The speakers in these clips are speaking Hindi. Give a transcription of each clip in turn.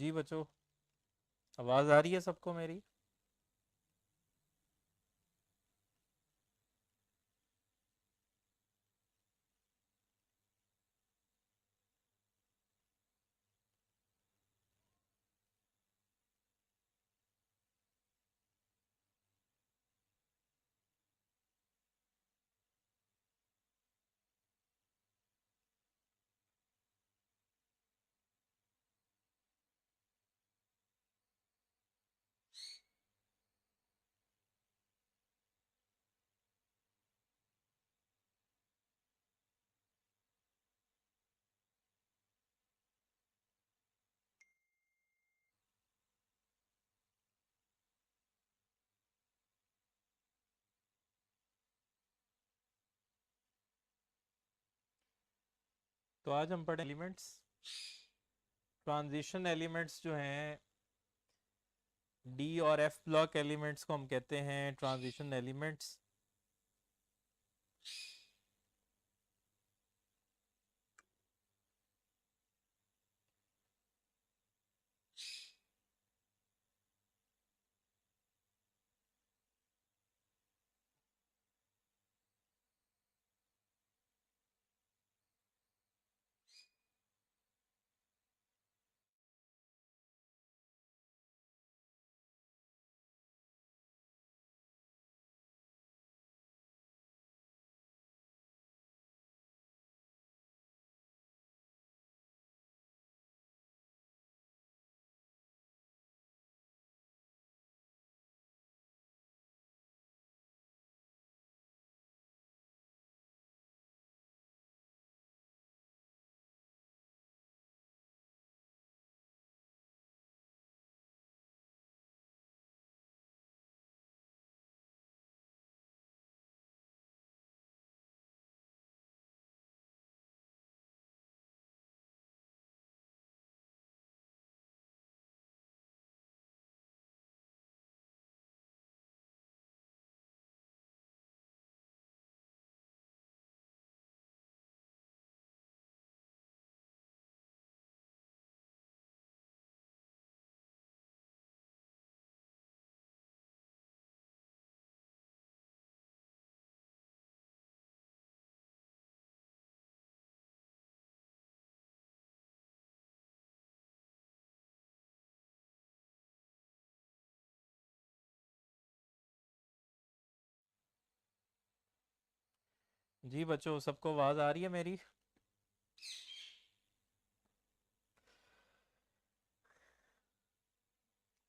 जी बच्चों, आवाज़ आ रही है सबको मेरी? तो आज हम पढ़ें एलिमेंट्स। ट्रांजिशन एलिमेंट्स जो हैं, डी और एफ ब्लॉक एलिमेंट्स को हम कहते हैं ट्रांजिशन एलिमेंट्स। जी बच्चों, सबको आवाज़ आ रही है मेरी?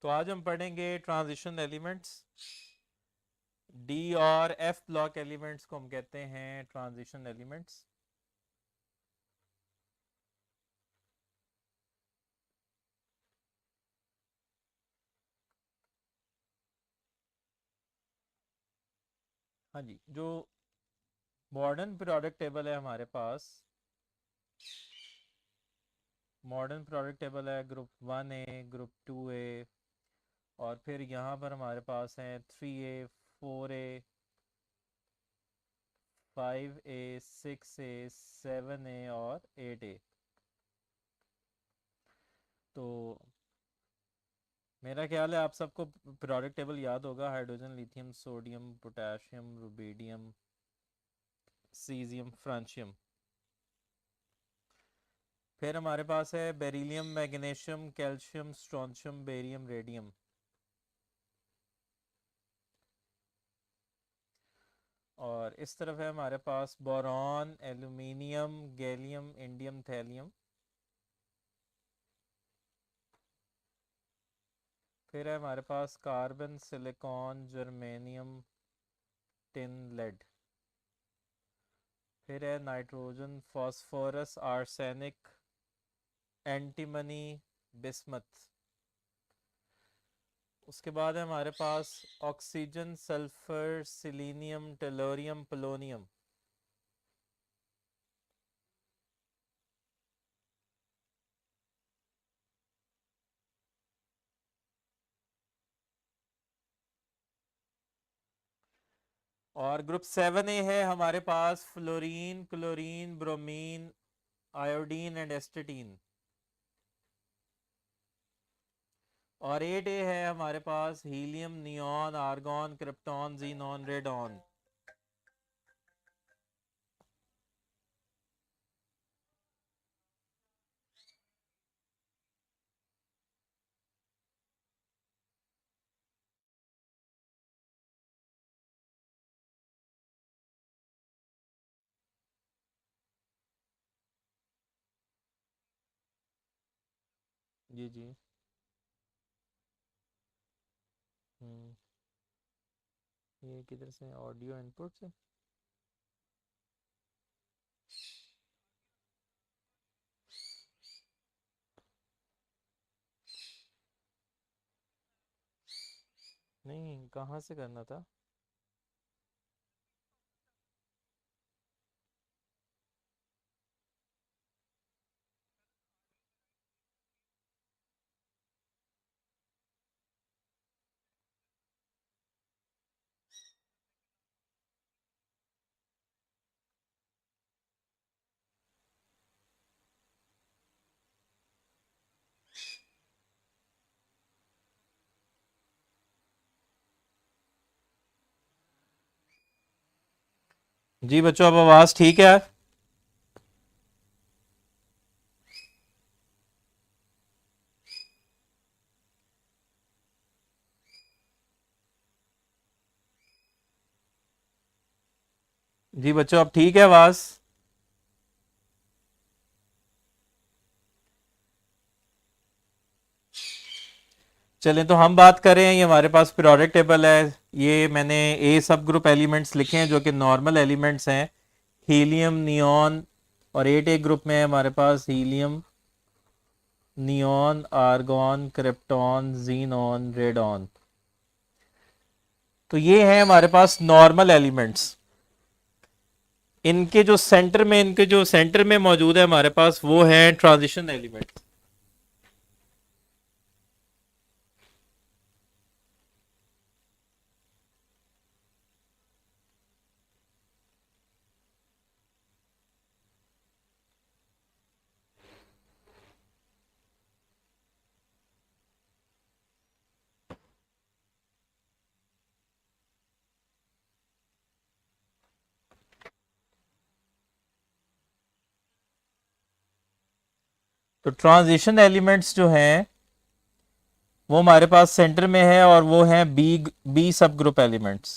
तो आज हम पढ़ेंगे ट्रांजिशन एलिमेंट्स। डी और एफ ब्लॉक एलिमेंट्स को हम कहते हैं ट्रांजिशन एलिमेंट्स। हाँ जी, जो मॉडर्न पीरियोडिक टेबल है हमारे पास, मॉडर्न पीरियोडिक टेबल है ग्रुप 1 ए, ग्रुप 2 ए, और फिर यहाँ पर हमारे पास हैं 3 ए, 4 ए, 5 ए, 6 ए, 7 ए और 8 ए। तो मेरा ख्याल है आप सबको पीरियोडिक टेबल याद होगा। Hydrogen, lithium, sodium, potassium, rubidium, caesium, francium. फिर हमारे पास है beryllium, magnesium, calcium, strontium, barium, radium. और इस तरफ है हमारे पास boron, aluminium, gallium, indium, thallium. फिर है हमारे पास carbon, silicon, germanium, tin, lead. फिर है nitrogen, phosphorus, arsenic, antimony, bismuth. उसके बाद है हमारे पास oxygen, sulphur, selenium, tellurium, polonium. और ग्रुप 7 ए है हमारे पास fluorine, chlorine, bromine, iodine and एस्टेटीन। और 8A है हमारे पास helium, neon, argon, krypton, xenon, radon. जी जी। हम्म। ये किधर से, ऑडियो इनपुट से? नहीं, कहाँ से करना था? जी बच्चों, अब आवाज ठीक है? जी बच्चों, अब ठीक है आवाज? चलें, तो हम बात करें, ये हमारे पास पीरियोडिक टेबल है। ये मैंने ए सब ग्रुप एलिमेंट्स लिखे हैं जो कि नॉर्मल एलिमेंट्स हैं, हीलियम, नियॉन। और 8A ग्रुप में है हमारे पास helium, neon, argon, krypton, xenon, radon. तो ये है हमारे पास नॉर्मल एलिमेंट्स। इनके जो सेंटर में मौजूद है हमारे पास, वो है ट्रांजिशन एलिमेंट्स। तो ट्रांजिशन एलिमेंट्स जो हैं वो हमारे पास सेंटर में है, और वो हैं बी सब ग्रुप एलिमेंट्स।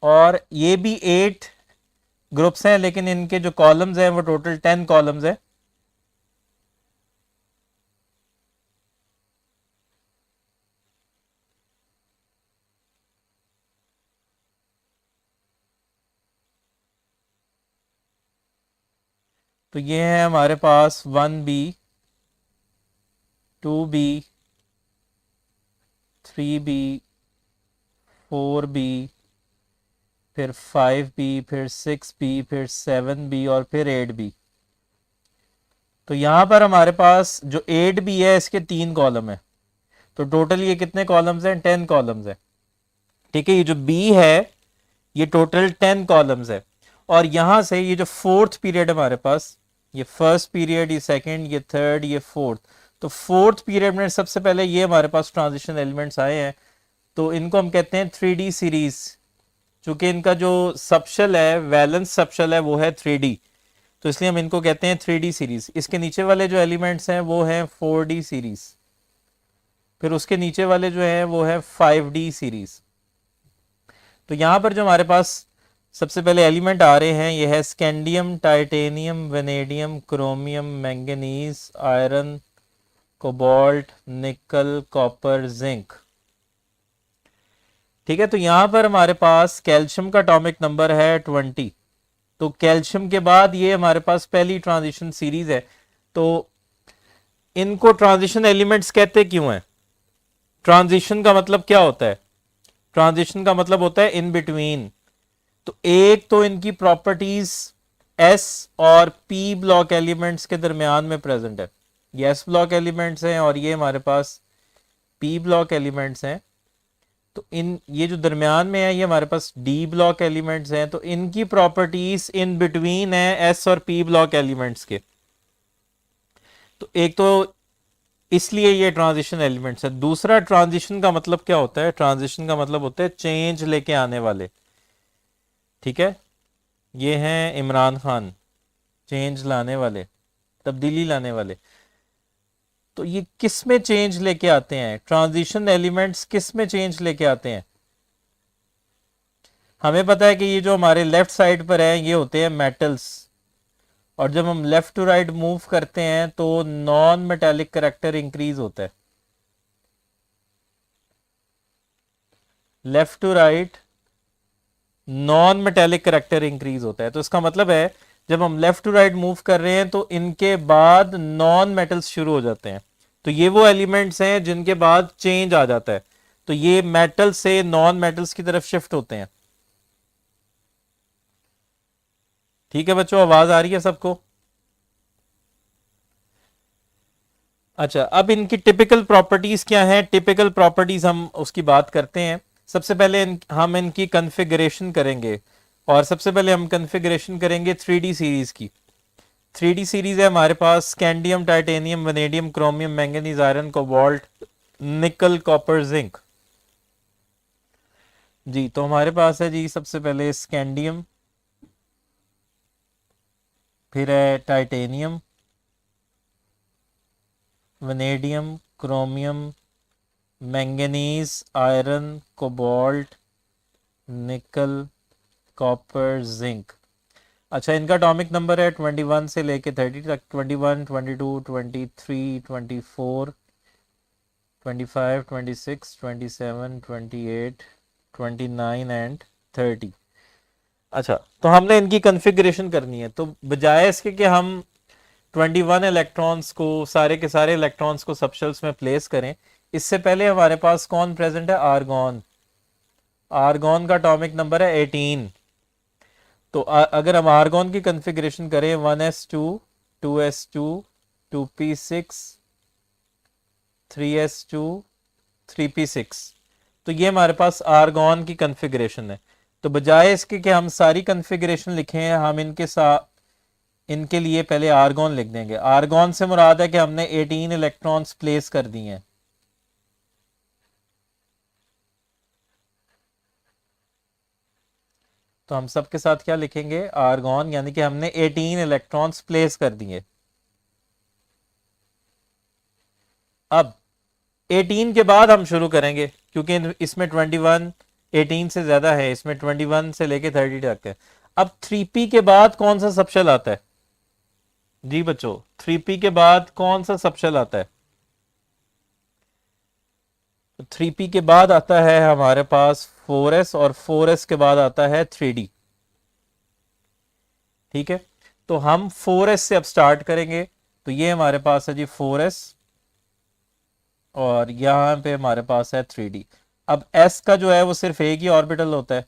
और ये भी 8 ग्रुप्स हैं, लेकिन इनके जो कॉलम्स हैं वो टोटल 10 कॉलम्स है। तो ये है हमारे पास 1B, 2B, 3B, 4B, फिर 5B, फिर 6B, फिर 7B और फिर 8B। तो यहां पर हमारे पास जो 8B है इसके 3 कॉलम है। तो टोटल ये कितने कॉलम्स हैं? 10 कॉलम्स है। ठीक है, ये जो बी है ये टोटल 10 कॉलम्स है। और यहां से ये जो फोर्थ पीरियड हमारे पास, ये फर्स्ट पीरियड, ये सेकंड, ये थर्ड, ये फोर्थ। तो फोर्थ पीरियड में सबसे पहले ये हमारे पास ट्रांजिशन एलिमेंट्स आए हैं। तो इनको हम कहते हैं 3D सीरीज। चूंकि इनका जो सबशेल है, वैलेंस सबशेल है, वो है 3D, तो इसलिए हम इनको कहते हैं 3D सीरीज। इसके नीचे वाले जो एलिमेंट्स हैं वो हैं 4D सीरीज। फिर उसके नीचे वाले जो है वो है 5D सीरीज। तो यहां पर जो हमारे पास सबसे पहले एलिमेंट आ रहे हैं, ये है scandium, titanium, vanadium, chromium, manganese, iron, cobalt, nickel, copper, zinc. ठीक है, तो यहां पर हमारे पास कैल्शियम का एटॉमिक नंबर है 20। तो कैल्शियम के बाद ये हमारे पास पहली ट्रांजिशन सीरीज है। तो इनको ट्रांजिशन एलिमेंट्स कहते क्यों हैं? ट्रांजिशन का मतलब क्या होता है? ट्रांजिशन का मतलब होता है इन बिटवीन। तो एक तो इनकी प्रॉपर्टीज एस और पी ब्लॉक एलिमेंट्स के दरमियान में प्रेजेंट है। ये एस ब्लॉक एलिमेंट्स हैं और ये हमारे पास पी ब्लॉक एलिमेंट्स हैं। तो इन ये जो दरमियान में है ये हमारे पास डी ब्लॉक एलिमेंट्स हैं। तो इनकी प्रॉपर्टीज इन बिटवीन है एस और पी ब्लॉक एलिमेंट्स के। तो एक तो इसलिए ये ट्रांजिशन एलिमेंट्स है। दूसरा, ट्रांजिशन का मतलब क्या होता है? ट्रांजिशन का मतलब होता है चेंज लेके आने वाले। ठीक है, ये हैं इमरान खान, चेंज लाने वाले, तब्दीली लाने वाले। तो ये किस में चेंज लेके आते हैं? ट्रांजिशन एलिमेंट्स किस में चेंज लेके आते हैं? हमें पता है कि ये जो हमारे लेफ्ट साइड पर है ये होते हैं मेटल्स, और जब हम लेफ्ट टू राइट मूव करते हैं तो नॉन मेटेलिक करेक्टर इंक्रीज होता है। Left to right non metallic character increase होता है। तो इसका मतलब है जब हम लेफ्ट टू राइट मूव कर रहे हैं तो इनके बाद नॉन मेटल्स शुरू हो जाते हैं। तो ये वो एलिमेंट्स हैं जिनके बाद चेंज आ जाता है। तो ये मेटल से नॉन मेटल्स की तरफ शिफ्ट होते हैं। ठीक है बच्चों, आवाज आ रही है सबको? अच्छा, अब इनकी टिपिकल प्रॉपर्टीज क्या हैं? टिपिकल प्रॉपर्टीज हम उसकी बात करते हैं। सबसे पहले हम इनकी कॉन्फ़िगरेशन करेंगे, और सबसे पहले हम कॉन्फ़िगरेशन करेंगे 3D सीरीज की। 3D सीरीज है हमारे पास scandium, titanium, vanadium, chromium, manganese, iron, cobalt, nickel, copper, zinc. जी, तो हमारे पास है जी सबसे पहले स्कैंडियम, फिर है titanium, vanadium, chromium, manganese, iron, cobalt, nickel, copper, zinc. अच्छा, इनका एटॉमिक नंबर है 21 से लेके 30 तक। 21, 22, 23, 24, 25, 26, 27, 28, 29 एंड 30। अच्छा, तो हमने इनकी कॉन्फ़िगरेशन करनी है। तो बजाय इसके कि हम 21 इलेक्ट्रॉन्स को, सारे के सारे इलेक्ट्रॉन्स को सबशेल्स में प्लेस करें, इससे पहले हमारे पास कौन प्रेजेंट है? आर्गॉन। आर्गॉन का एटॉमिक नंबर है 18। तो अगर हम आर्गॉन की कॉन्फ़िगरेशन करें 1s2, 2s2, 2p6, 3s2, 3p6, तो ये हमारे पास आर्गॉन की कॉन्फ़िगरेशन है। तो बजाय इसके कि हम सारी कॉन्फ़िगरेशन लिखें, हम इनके साथ इनके लिए पहले आर्गॉन लिख देंगे। आर्गॉन से मुराद है कि हमने 18 इलेक्ट्रॉन्स प्लेस कर दिए हैं। तो हम सबके साथ क्या लिखेंगे? आर्गॉन, यानी कि हमने 18 इलेक्ट्रॉन्स प्लेस कर दिए। अब 18 के बाद हम शुरू करेंगे, क्योंकि इसमें 21 18 से ज्यादा है, इसमें 21 से लेके 30 तक है। अब 3p के बाद कौन सा सबशेल आता है? जी बच्चों, 3p के बाद कौन सा सबशेल आता है? 3p के बाद आता है हमारे पास 4s, और 4s के बाद आता है 3d। ठीक है, तो हम 4s से अब स्टार्ट करेंगे। तो ये हमारे पास है जी 4s, और यहां पे हमारे पास है 3d। अब s का जो है वो सिर्फ एक ही ऑर्बिटल होता है,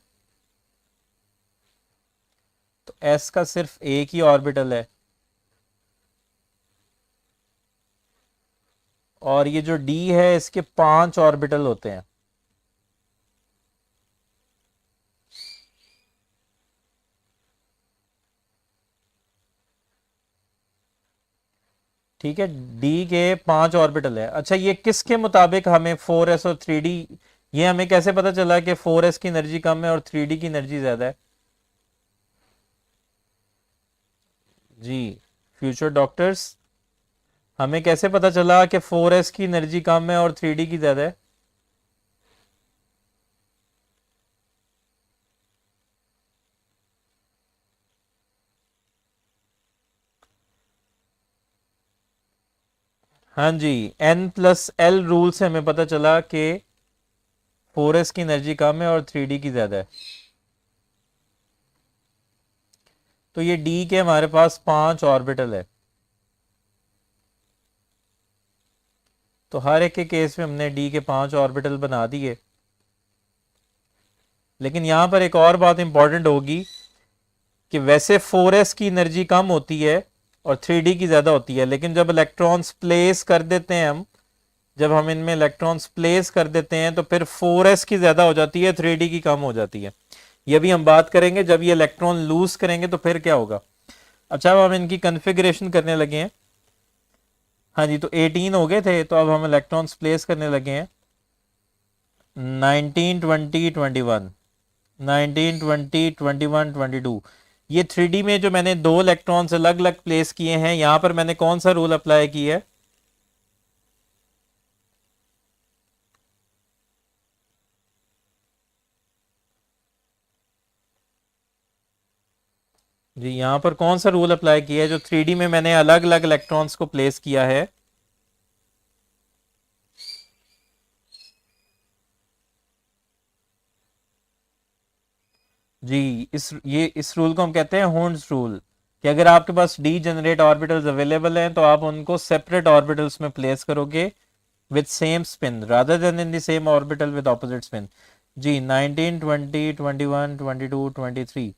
तो s का सिर्फ एक ही ऑर्बिटल है। और ये जो d है इसके 5 ऑर्बिटल होते हैं। ठीक है, d के 5 ऑर्बिटल है। अच्छा, ये किसके मुताबिक हमें 4s और 3d, ये हमें कैसे पता चला कि 4s की एनर्जी कम है और 3d की एनर्जी ज्यादा है? जी फ्यूचर डॉक्टर्स, हमें कैसे पता चला कि 4s की एनर्जी कम है और 3d की ज्यादा है? हाँ जी, n+l रूल से हमें पता चला कि 4s की एनर्जी कम है और 3d की ज्यादा है। तो ये d के हमारे पास 5 ऑर्बिटल है। तो हर एक के केस में हमने d के 5 ऑर्बिटल बना दिए। लेकिन यहां पर एक और बात इंपॉर्टेंट होगी कि वैसे 4s की एनर्जी कम होती है और 3d की ज्यादा होती है, लेकिन जब इलेक्ट्रॉन्स प्लेस कर देते हैं जब हम इनमें इलेक्ट्रॉन्स प्लेस कर देते हैं तो फिर 4s की ज्यादा हो जाती है, 3d की कम हो जाती है। ये भी हम बात करेंगे जब ये इलेक्ट्रॉन लूज करेंगे तो फिर क्या होगा। अच्छा, अब हम इनकी कॉन्फ़िगरेशन करने लगे हैं। हाँ जी, तो 18 हो गए थे, तो अब हम इलेक्ट्रॉन्स प्लेस करने लगे हैं। 19 20 21, 19 20 21 22। ये 3D में जो मैंने दो इलेक्ट्रॉन्स अलग अलग प्लेस किए हैं, यहां पर मैंने कौन सा रूल अप्लाई किया है? जी, यहां पर कौन सा रूल अप्लाई किया है जो 3D में मैंने अलग अलग इलेक्ट्रॉन्स को प्लेस किया है? जी, इस रूल को हम कहते हैं हॉर्न्स रूल, कि अगर आपके पास डी जनरेट ऑर्बिटल्स अवेलेबल हैं तो आप उनको सेपरेट ऑर्बिटल्स में प्लेस करोगे with same spin rather than in the same orbital with opposite spin. जी, 19 20 21 22 23,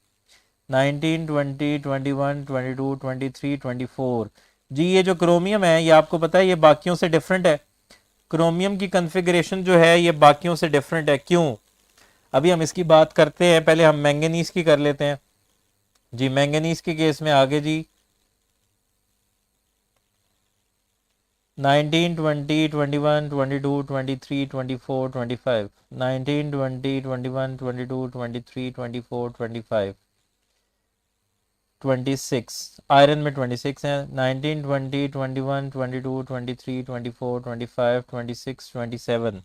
19 20 21 22 23 24। जी, ये जो क्रोमियम है ये आपको पता है ये बाकियों से डिफरेंट है। क्रोमियम की कॉन्फ़िगरेशन जो है ये बाकियों से डिफरेंट है, क्यों? अभी हम इसकी बात करते हैं, पहले हम मैंगनीज की कर लेते हैं। जी, मैंगनीज के केस में आगे जी 19 20 21 22 23 24 25, 19 20 21 22 23 24 25, 26 आयरन में 26 है। 19 20 21 22 23 24 25 26 27,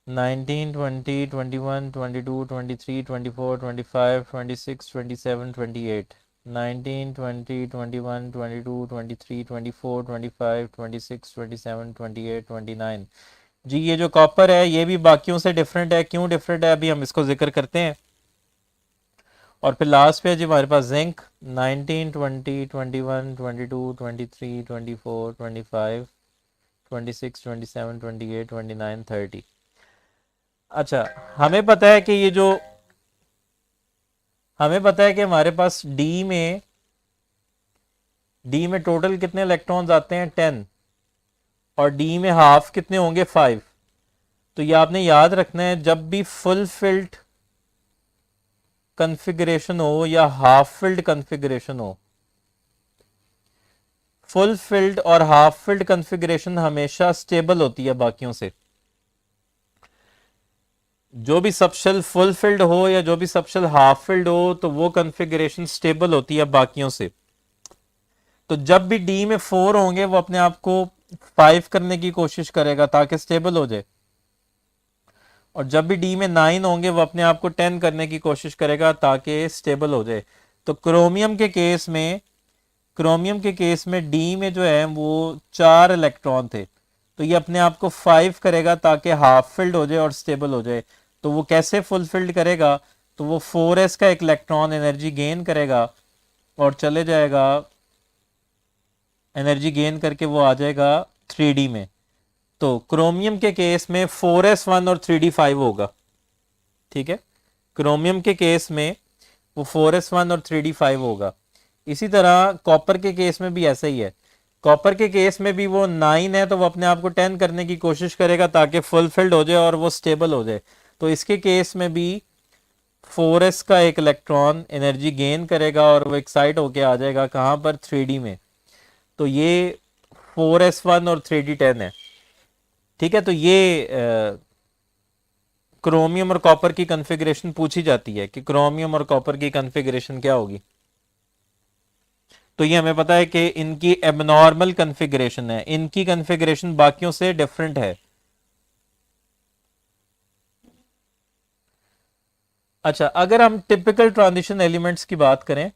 19 20 21 22 23 24 25 26 27 28, 19 20 21 22 23 24 25 26 27 28 29। जी, ये जो कॉपर है ये भी बाकियों से डिफरेंट है, क्यों डिफरेंट है अभी हम इसको जिक्र करते हैं। और फिर लास्ट पे जी हमारे पास जिंक 19 20 21 22 23 24 25 26 27 28 29 30। अच्छा, हमें पता है कि हमें पता है कि हमारे पास डी में टोटल कितने इलेक्ट्रॉन्स आते हैं 10, और डी में हाफ कितने होंगे 5। तो ये आपने याद रखना है, जब भी फुल फिल्ड कॉन्फ़िगरेशन हो या हाफ फिल्ड कॉन्फ़िगरेशन हो, फुल फिल्ड और हाफ फिल्ड कॉन्फ़िगरेशन हमेशा स्टेबल होती है बाकियों से। जो भी सबशेल फुल फिल्ड हो या जो भी सबशेल हाफ फिल्ड हो, तो वो कॉन्फ़िगरेशन स्टेबल होती है बाकियों से। तो जब भी डी में 4 होंगे वो अपने आप को 5 करने की कोशिश करेगा ताकि स्टेबल हो जाए, और जब भी डी में 9 होंगे वो अपने आप को 10 करने की कोशिश करेगा ताकि स्टेबल हो जाए। तो क्रोमियम के केस में डी में जो है वो 4 इलेक्ट्रॉन थे, तो ये अपने आप को 5 करेगा ताकि हाफ फिल्ड हो जाए और स्टेबल हो जाए। तो वो कैसे फुलफिल्ड करेगा? तो वो 4s का एक इलेक्ट्रॉन एनर्जी गेन करेगा और चले जाएगा, एनर्जी गेन करके वो आ जाएगा 3D में। तो क्रोमियम के केस में 4s1 और 3d5 होगा, ठीक है। क्रोमियम के केस में वो 4s1 और 3d5 होगा। इसी तरह कॉपर के केस में भी ऐसा ही है। कॉपर के केस में भी वो 9 है तो वो अपने आप को 10 करने की कोशिश करेगा ताकि फुलफिल्ड हो जाए और वो स्टेबल हो जाए। तो इसके केस में भी 4s का एक इलेक्ट्रॉन एनर्जी गेन करेगा और वो एक्साइट होके आ जाएगा कहाँ पर 3D में। तो ये 4s1 और 3d10 है, ठीक है। तो ये क्रोमियम और कॉपर की कॉन्फ़िगरेशन पूछी जाती है कि क्रोमियम और कॉपर की कॉन्फ़िगरेशन क्या होगी। तो ये हमें पता है कि इनकी एबनॉर्मल कॉन्फ़िगरेशन है, इनकी कॉन्फ़िगरेशन बाकियों से डिफरेंट है। अच्छा, अगर हम टिपिकल ट्रांजिशन एलिमेंट्स की बात करें,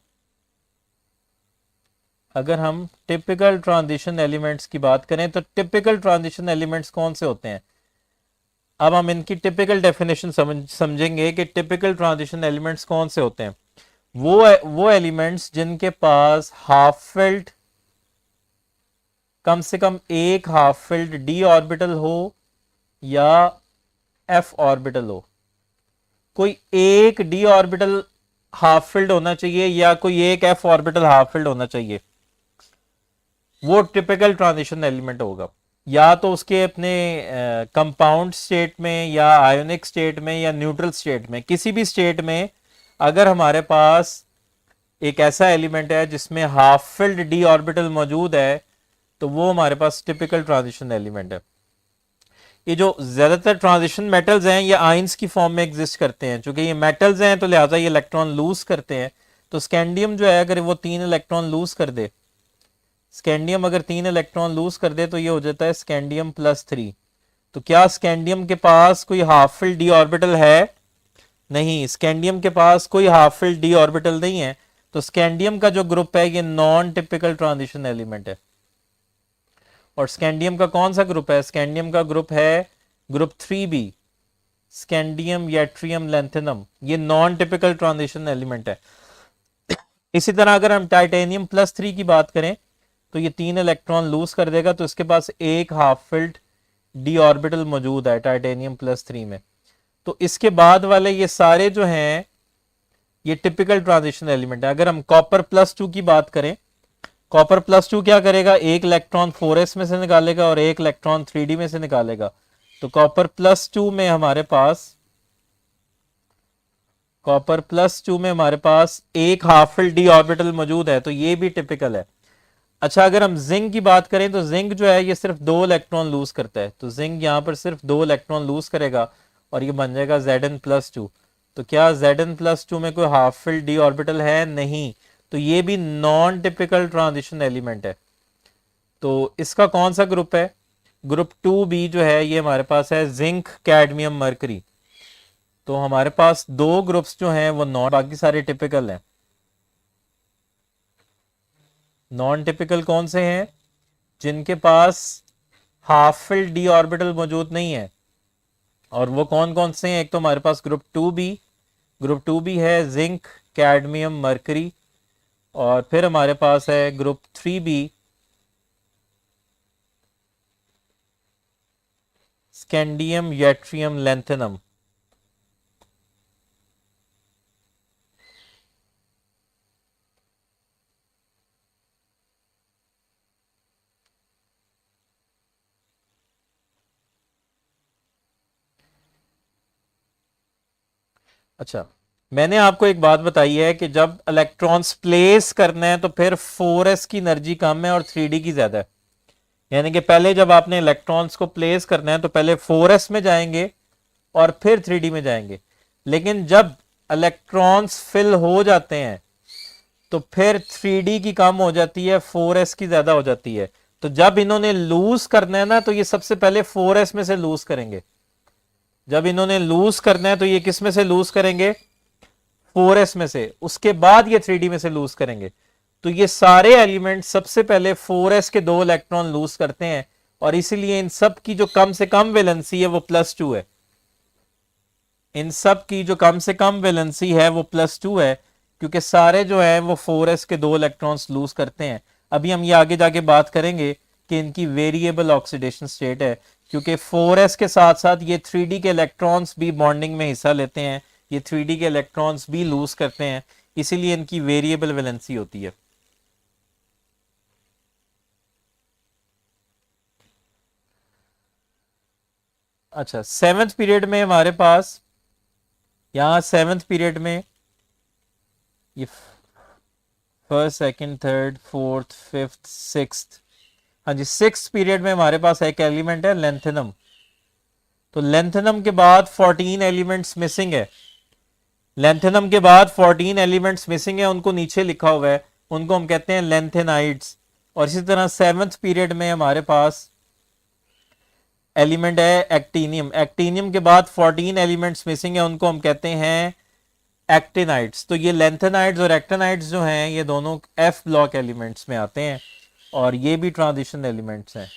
अगर हम टिपिकल ट्रांजिशन एलिमेंट्स की बात करें तो टिपिकल ट्रांजिशन एलिमेंट्स कौन से होते हैं? अब हम इनकी टिपिकल डेफिनेशन समझेंगे कि टिपिकल ट्रांजिशन एलिमेंट्स कौन से होते हैं। वो एलिमेंट्स जिनके पास हाफ फिल्ड, कम से कम एक हाफ फिल्ड डी ऑर्बिटल हो या एफ ऑर्बिटल हो। कोई एक डी ऑर्बिटल हाफ फिल्ड होना चाहिए या कोई एक एफ ऑर्बिटल हाफ फिल्ड होना चाहिए, वो टिपिकल ट्रांजिशन एलिमेंट होगा। या तो उसके अपने कंपाउंड स्टेट में या आयोनिक स्टेट में या न्यूट्रल स्टेट में, किसी भी स्टेट में अगर हमारे पास एक ऐसा एलिमेंट है जिसमें हाफ फिल्ड डी ऑर्बिटल मौजूद है, तो वो हमारे पास टिपिकल ट्रांजिशन एलिमेंट है। ये जो ज्यादातर ट्रांजिशन मेटल्स हैं ये आयंस की फॉर्म में एग्जिस्ट करते हैं, चूंकि ये मेटल्स हैं तो लिहाजा ये इलेक्ट्रॉन लूज करते हैं। तो स्कैंडियम जो है अगर वो 3 इलेक्ट्रॉन लूज कर दे, स्कैंडियम अगर 3 इलेक्ट्रॉन लूज कर दे तो ये हो जाता है स्कैंडियम +3। तो क्या स्कैंडियम के पास कोई हाफ फिल्ड डी ऑर्बिटल है? नहीं, स्कैंडियम के पास कोई हाफ फिल्ड डी ऑर्बिटल नहीं है। तो स्कैंडियम का जो ग्रुप है ये नॉन टिपिकल ट्रांजिशन एलिमेंट है। और स्कैंडियम का कौन सा ग्रुप है? स्कैंडियम का ग्रुप है group 3b, scandium yttrium lanthanum. ये नॉन टिपिकल ट्रांजिशन एलिमेंट है। इसी तरह अगर हम टाइटेनियम +3 की बात करें तो ये 3 इलेक्ट्रॉन लूज कर देगा, तो इसके पास एक हाफ फिल्ड डी ऑर्बिटल मौजूद है टाइटेनियम +3 में। तो इसके बाद वाले ये सारे जो हैं ये टिपिकल ट्रांजिशन एलिमेंट है। अगर हम कॉपर +2 की बात करें, कॉपर +2 क्या करेगा? एक इलेक्ट्रॉन 4s में से निकालेगा और एक इलेक्ट्रॉन 3d में से निकालेगा। तो कॉपर +2 में हमारे पास एक हाफ फिल्ड डी ऑर्बिटल मौजूद है, तो ये भी टिपिकल है। अच्छा, अगर हम जिंक की बात करें तो जिंक जो है ये सिर्फ 2 इलेक्ट्रॉन लूज करता है, तो जिंक यहाँ पर सिर्फ 2 इलेक्ट्रॉन लूज करेगा और ये बन जाएगा Zn+2। तो क्या Zn+2 में कोई हाफ फिल्ड डी ऑर्बिटल है? नहीं, तो ये भी नॉन टिपिकल ट्रांजिशन एलिमेंट है। तो इसका कौन सा ग्रुप है? ग्रुप 2b जो है ये हमारे पास है जिंक कैडमियम मरकरी। तो हमारे पास 2 ग्रुप्स जो हैं वो नॉन, बाकी सारे टिपिकल हैं। नॉन टिपिकल कौन से हैं? जिनके पास हाफ फिल्ड डी ऑर्बिटल मौजूद नहीं है। और वो कौन कौन से हैं? एक तो हमारे पास ग्रुप 2b है जिंक कैडमियम मरकरी, और फिर हमारे पास है group 3b scandium yttrium lanthanum. अच्छा, मैंने आपको एक बात बताई है कि जब इलेक्ट्रॉन्स प्लेस करना है तो फिर 4s की एनर्जी कम है और 3d की ज्यादा है। यानी कि पहले जब आपने इलेक्ट्रॉन्स को प्लेस करना है तो पहले 4s में जाएंगे और फिर 3d में जाएंगे। लेकिन जब इलेक्ट्रॉन्स फिल हो जाते हैं तो फिर 3d की कम हो जाती है, 4s की ज्यादा हो जाती है। तो जब इन्होंने लूज करना है ना तो ये सबसे पहले 4s में से लूज करेंगे। जब इन्होंने लूज करना है तो ये किस में से लूज करेंगे? 4s में से। उसके बाद ये 3d में से लूज करेंगे। तो ये सारे एलिमेंट सबसे पहले 4s के 2 इलेक्ट्रॉन लूज करते हैं, और इसीलिए इन सब की जो कम से कम वैलेंसी है वो +2 है। इन सब की जो कम से कम वैलेंसी है वो +2 है, क्योंकि सारे जो है वो 4s के 2 इलेक्ट्रॉन्स लूज करते हैं। अभी हम ये आगे जाके बात करेंगे कि इनकी वेरिएबल ऑक्सीडेशन स्टेट है, क्योंकि 4s के साथ साथ ये 3d के इलेक्ट्रॉन्स भी बॉन्डिंग में हिस्सा लेते हैं, ये 3d के इलेक्ट्रॉन्स भी लूज करते हैं, इसीलिए इनकी वेरिएबल वैलेंसी होती है। अच्छा, 7th पीरियड में हमारे पास, यहाँ 7th पीरियड में ये 1st, 2nd, 3rd, 4th, 5th, 6th, हाँ जी 6th पीरियड में हमारे पास एक एलिमेंट है लेंथेनम। तो लेंथेनम के बाद 14 एलिमेंट्स मिसिंग है। लेंथेनम के बाद 14 एलिमेंट्स मिसिंग है, उनको नीचे लिखा हुआ है, उनको हम कहते हैं लेंथेनाइड्स। और इसी तरह 7th पीरियड में हमारे पास एलिमेंट है एक्टीनियम। एक्टीनियम के बाद 14 एलिमेंट्स मिसिंग है, उनको हम कहते हैं एक्टिनाइड्स। तो ये लेंथेनाइड्स और एक्टिनाइड्स जो हैं ये दोनों F ब्लॉक एलिमेंट्स में आते हैं, और ये भी ट्रांजिशन एलिमेंट्स हैं।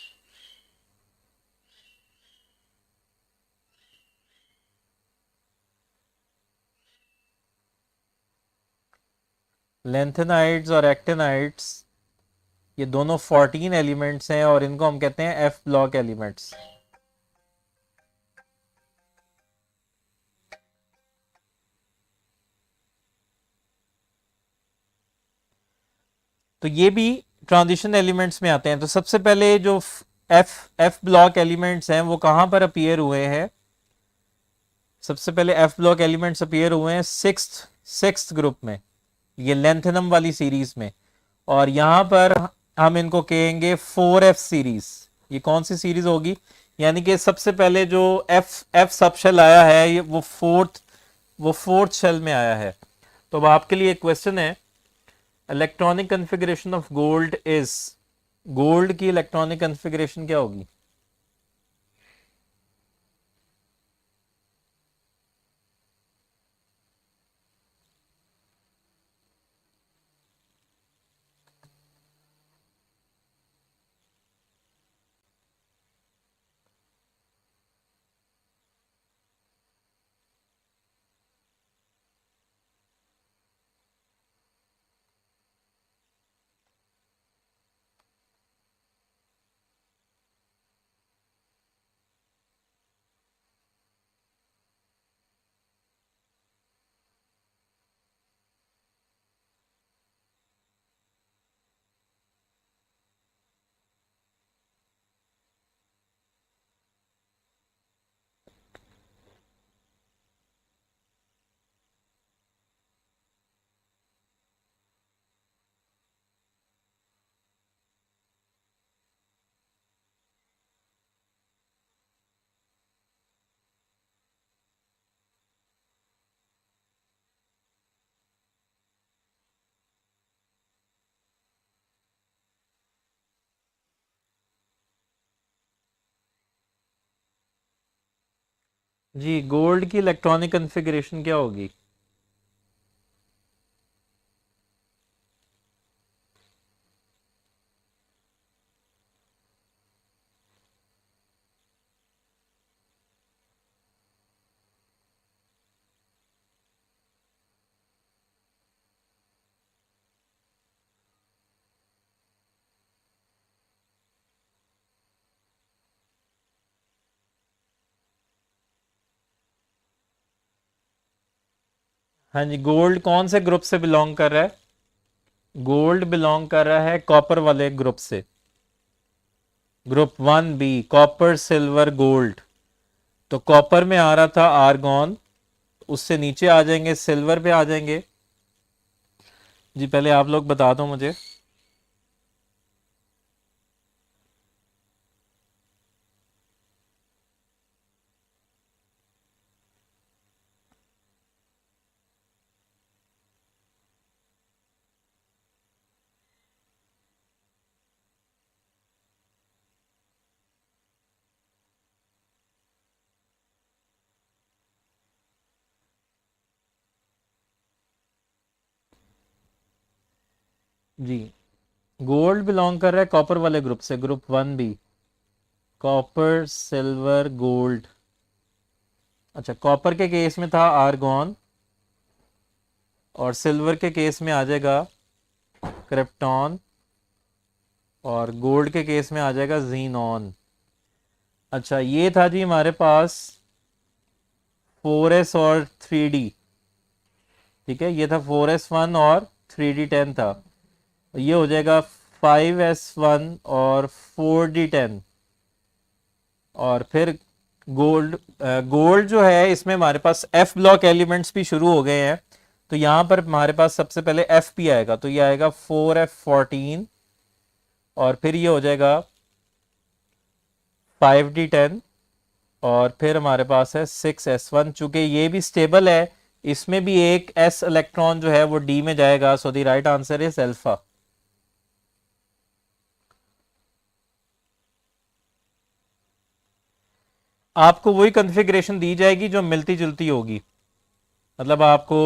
लेंथेनाइड्स और एक्टिनाइड्स ये दोनों 14 एलिमेंट्स हैं, और इनको हम कहते हैं F ब्लॉक एलिमेंट्स। तो ये भी ट्रांजिशन एलिमेंट्स में आते हैं। तो सबसे पहले जो एफ ब्लॉक एलिमेंट्स हैं वो कहां पर अपीयर हुए हैं? सबसे पहले एफ ब्लॉक एलिमेंट्स अपीयर हुए हैं सिक्स्थ ग्रुप में। ये लेंथेनम वाली सीरीज में, और यहां पर हम इनको कहेंगे 4f सीरीज। ये कौन सी सीरीज होगी? यानी कि सबसे पहले जो एफ एफ सब शेल आया है ये वो फोर्थ शेल में आया है। तो अब आपके लिए क्वेश्चन है, electronic configuration of gold is, gold की इलेक्ट्रॉनिक कन्फिग्रेशन क्या होगी? जी, गोल्ड की इलेक्ट्रॉनिक कन्फिग्रेशन क्या होगी? हाँ जी, गोल्ड कौन से ग्रुप से बिलोंग कर रहा है? गोल्ड बिलोंग कर रहा है कॉपर वाले ग्रुप से, group 1b, copper silver gold. तो कॉपर में आ रहा था आर्गॉन, उससे नीचे आ जाएंगे, सिल्वर पे आ जाएंगे। जी पहले आप लोग बता दो मुझे। जी, गोल्ड बिलोंग कर रहा है कॉपर वाले ग्रुप से, group 1b, copper silver gold. अच्छा, कॉपर के केस में था आर्गॉन, और सिल्वर के केस में आ जाएगा क्रिप्टॉन, और गोल्ड के केस में आ जाएगा जीनॉन। अच्छा, ये था जी हमारे पास 4s और 3d। ठीक है, ये था 4s1 और 3d10 था। ये हो जाएगा 5s1 और 4d10। और फिर गोल्ड, गोल्ड जो है इसमें हमारे पास एफ ब्लॉक एलिमेंट्स भी शुरू हो गए हैं। तो यहां पर हमारे पास सबसे पहले एफ पी आएगा, तो ये आएगा 4f14, और फिर ये हो जाएगा 5d10, और फिर हमारे पास है 6s1। चूंकि ये भी स्टेबल है, इसमें भी एक s इलेक्ट्रॉन जो है वो d में जाएगा, so the right answer is alpha. आपको वही कॉन्फ़िगरेशन दी जाएगी जो मिलती जुलती होगी। मतलब आपको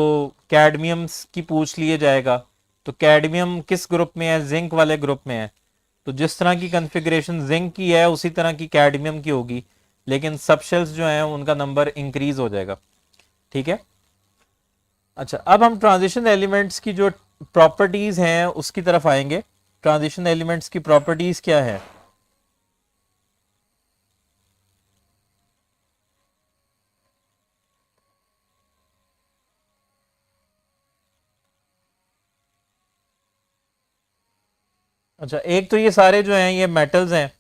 कैडमियम की पूछ लिए जाएगा, तो कैडमियम किस ग्रुप में है? जिंक वाले ग्रुप में है। तो जिस तरह की कॉन्फ़िगरेशन जिंक की है उसी तरह की कैडमियम की होगी, लेकिन सबशेल्स जो हैं उनका नंबर इंक्रीज हो जाएगा। ठीक है। अच्छा, अब हम ट्रांजिशन एलिमेंट्स की जो प्रॉपर्टीज हैं उसकी तरफ आएंगे। ट्रांजिशन एलिमेंट्स की प्रॉपर्टीज क्या है? अच्छा, एक तो ये सारे जो हैं ये मेटल्स हैं।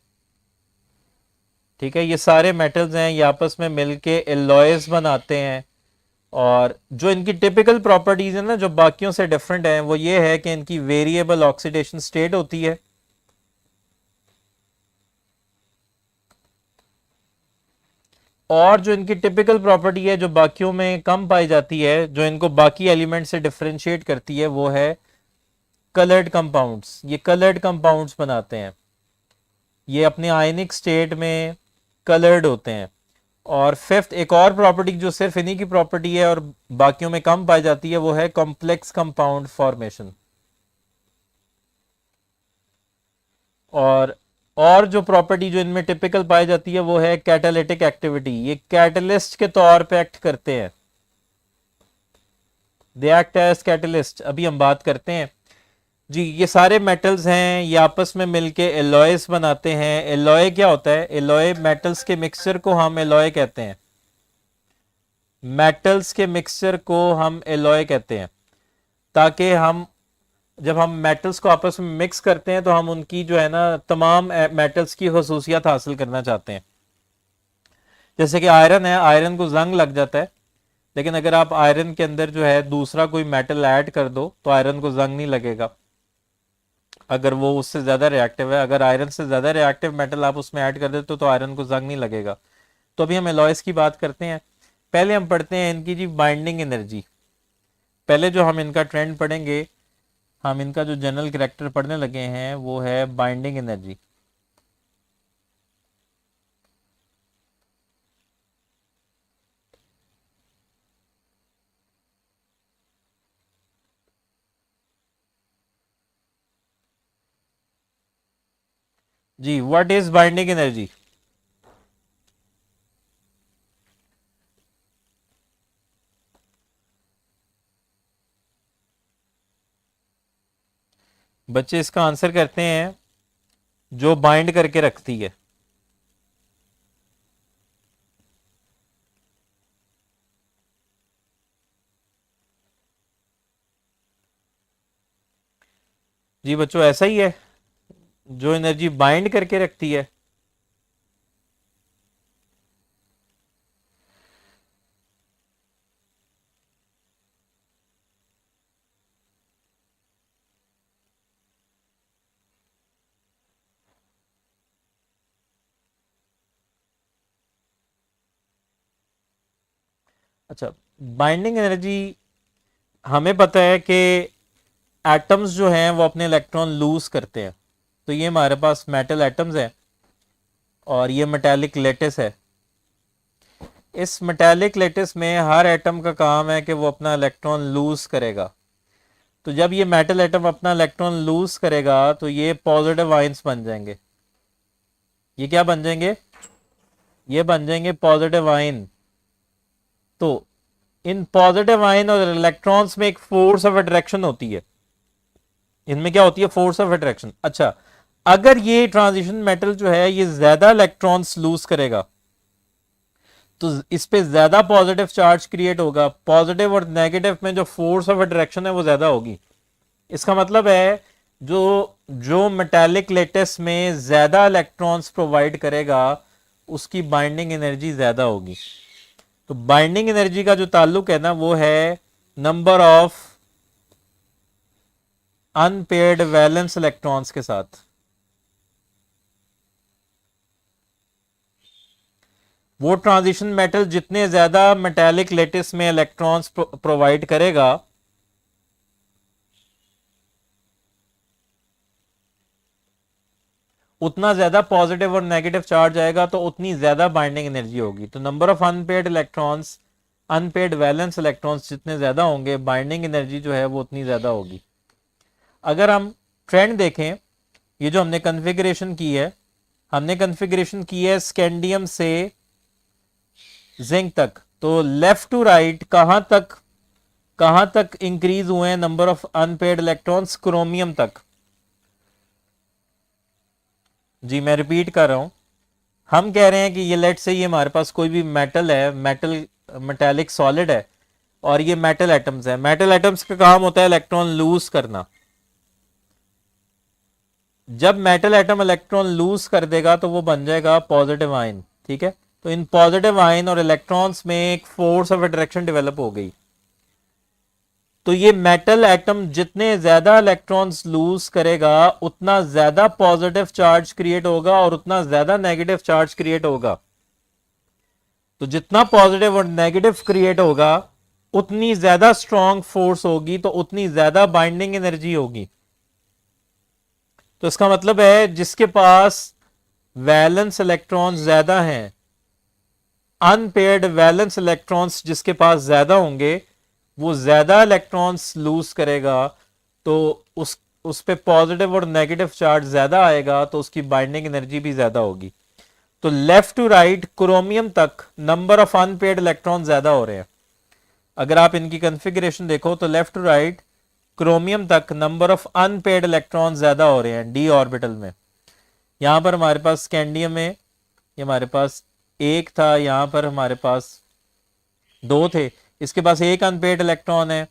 ठीक है, ये सारे मेटल्स हैं, ये आपस में मिलके एलॉयज बनाते हैं। और जो इनकी टिपिकल प्रॉपर्टीज है ना, जो बाकियों से डिफरेंट है, वो ये है कि इनकी वेरिएबल ऑक्सीडेशन स्टेट होती है, और जो इनकी टिपिकल प्रॉपर्टी है जो बाकियों में कम पाई जाती है, जो इनको बाकी एलिमेंट से डिफरेंशिएट करती है, वो है कलर्ड कंपाउंड्स। ये कलर्ड कंपाउंड्स बनाते हैं, ये अपने आयनिक स्टेट में कलर्ड होते हैं। और फिफ्थ एक और प्रॉपर्टी जो सिर्फ इन्हीं की प्रॉपर्टी है और बाकियों में कम पाई जाती है, वो है कॉम्प्लेक्स कंपाउंड फॉर्मेशन। और जो प्रॉपर्टी जो इनमें टिपिकल पाई जाती है वो है कैटालिटिक एक्टिविटी। ये कैटलिस्ट के तौर पे एक्ट करते हैं, दे एक्ट एज कैटलिस्ट। अभी हम बात करते हैं जी। ये सारे मेटल्स हैं, ये आपस में मिलके एलॉयस बनाते हैं। एलॉय क्या होता है? एलॉय मेटल्स के मिक्सचर को हम एलॉय कहते हैं। मेटल्स के मिक्सचर को हम एलॉय कहते हैं, ताकि हम जब हम मेटल्स को आपस में मिक्स करते हैं तो हम उनकी जो है ना तमाम मेटल्स की खसूसियात हासिल करना चाहते हैं। जैसे कि आयरन है, आयरन को जंग लग जाता है, लेकिन अगर आप आयरन के अंदर जो है दूसरा कोई मेटल ऐड कर दो तो आयरन को जंग नहीं लगेगा, अगर वो उससे ज्यादा रिएक्टिव है। अगर आयरन से ज्यादा रिएक्टिव मेटल आप उसमें ऐड कर देते तो आयरन को जंग नहीं लगेगा। तो अभी हम एलॉयस की बात करते हैं। पहले हम पढ़ते हैं इनकी जी बाइंडिंग एनर्जी। पहले जो हम इनका ट्रेंड पढ़ेंगे, हम इनका जो जनरल कैरेक्टर पढ़ने लगे हैं वो है बाइंडिंग एनर्जी। जी, व्हाट इज बाइंडिंग एनर्जी? बच्चे इसका आंसर करते हैं जो बाइंड करके रखती है। जी बच्चों, ऐसा ही है, जो एनर्जी बाइंड करके रखती है। अच्छा, बाइंडिंग एनर्जी हमें पता है कि एटम्स जो हैं वो अपने इलेक्ट्रॉन लूज करते हैं। तो ये हमारे पास मेटल एटम्स हैं और ये मेटालिक लेटिस है। इस मेटालिक लेटिस में हर एटम का काम है कि वो अपना इलेक्ट्रॉन लूज करेगा। तो जब ये मेटल एटम अपना इलेक्ट्रॉन लूज करेगा तो ये पॉजिटिव आयंस बन जाएंगे। ये क्या बन जाएंगे? ये बन जाएंगे पॉजिटिव आयन। तो इन पॉजिटिव आयन और इलेक्ट्रॉन्स में एक फोर्स ऑफ अट्रैक्शन होती है। इनमें क्या होती है? Force of attraction. अच्छा, अगर ये ट्रांजिशन मेटल जो है ये ज्यादा इलेक्ट्रॉन्स लूज करेगा तो इस पे ज्यादा पॉजिटिव चार्ज क्रिएट होगा। पॉजिटिव और नेगेटिव में जो फोर्स ऑफ अट्रैक्शन है वो ज्यादा होगी। इसका मतलब है जो जो मेटालिक लेटिस में ज्यादा इलेक्ट्रॉन्स प्रोवाइड करेगा उसकी बाइंडिंग एनर्जी ज्यादा होगी। तो बाइंडिंग एनर्जी का जो ताल्लुक है ना वो है number of unpaired valence electrons के साथ। वो ट्रांजिशन मेटल जितने ज्यादा मेटालिक लेटिस में इलेक्ट्रॉन्स प्रोवाइड करेगा उतना ज्यादा पॉजिटिव और नेगेटिव चार्ज आएगा, तो उतनी ज्यादा बाइंडिंग एनर्जी होगी। तो number of unpaired electrons, unpaired valence electrons जितने ज्यादा होंगे, बाइंडिंग एनर्जी जो है वो उतनी ज्यादा होगी। अगर हम ट्रेंड देखें, ये जो हमने कॉन्फ़िगरेशन की है, हमने कॉन्फ़िगरेशन की है स्कैंडियम से जिंक तक। तो लेफ्ट टू राइट कहां तक इंक्रीज हुए हैं number of unpaired electrons? Chromium तक। जी मैं रिपीट कर रहा हूं, हम कह रहे हैं कि ये लेट से ये हमारे पास कोई भी मेटल है, मेटालिक सॉलिड है, और ये मेटल एटम्स है। मेटल एटम्स का काम होता है इलेक्ट्रॉन लूज करना। जब मेटल एटम इलेक्ट्रॉन लूज कर देगा तो वो बन जाएगा पॉजिटिव आयन, ठीक है। तो इन पॉजिटिव आयन और इलेक्ट्रॉन्स में एक फोर्स ऑफ अट्रैक्शन डेवलप हो गई। तो ये मेटल एटम जितने ज्यादा इलेक्ट्रॉन्स लूज करेगा उतना ज्यादा पॉजिटिव चार्ज क्रिएट होगा और उतना ज्यादा नेगेटिव चार्ज क्रिएट होगा। तो जितना पॉजिटिव और नेगेटिव क्रिएट होगा उतनी ज्यादा स्ट्रॉन्ग फोर्स होगी, तो उतनी ज्यादा बाइंडिंग एनर्जी होगी। तो इसका मतलब है जिसके पास वैलेंस इलेक्ट्रॉन ज्यादा हैं, अनपेयर्ड वैलेंस इलेक्ट्रॉन्स जिसके पास ज्यादा होंगे वो ज्यादा इलेक्ट्रॉन्स लूज करेगा, तो उस पे पॉजिटिव और नेगेटिव चार्ज ज्यादा आएगा, तो उसकी बाइंडिंग एनर्जी भी ज्यादा होगी। तो लेफ्ट टू राइट क्रोमियम तक नंबर ऑफ अनपेयर्ड इलेक्ट्रॉन ज्यादा हो रहे हैं। अगर आप इनकी कॉन्फ़िगरेशन देखो तो लेफ्ट टू राइट क्रोमियम तक नंबर ऑफ अनपेयर्ड इलेक्ट्रॉन ज्यादा हो रहे हैं डी ऑर्बिटल में। यहां पर हमारे पास स्कैंडियम में ये हमारे पास एक था, यहां पर हमारे पास दो थे, इसके पास एक अनपेयर्ड इलेक्ट्रॉन है,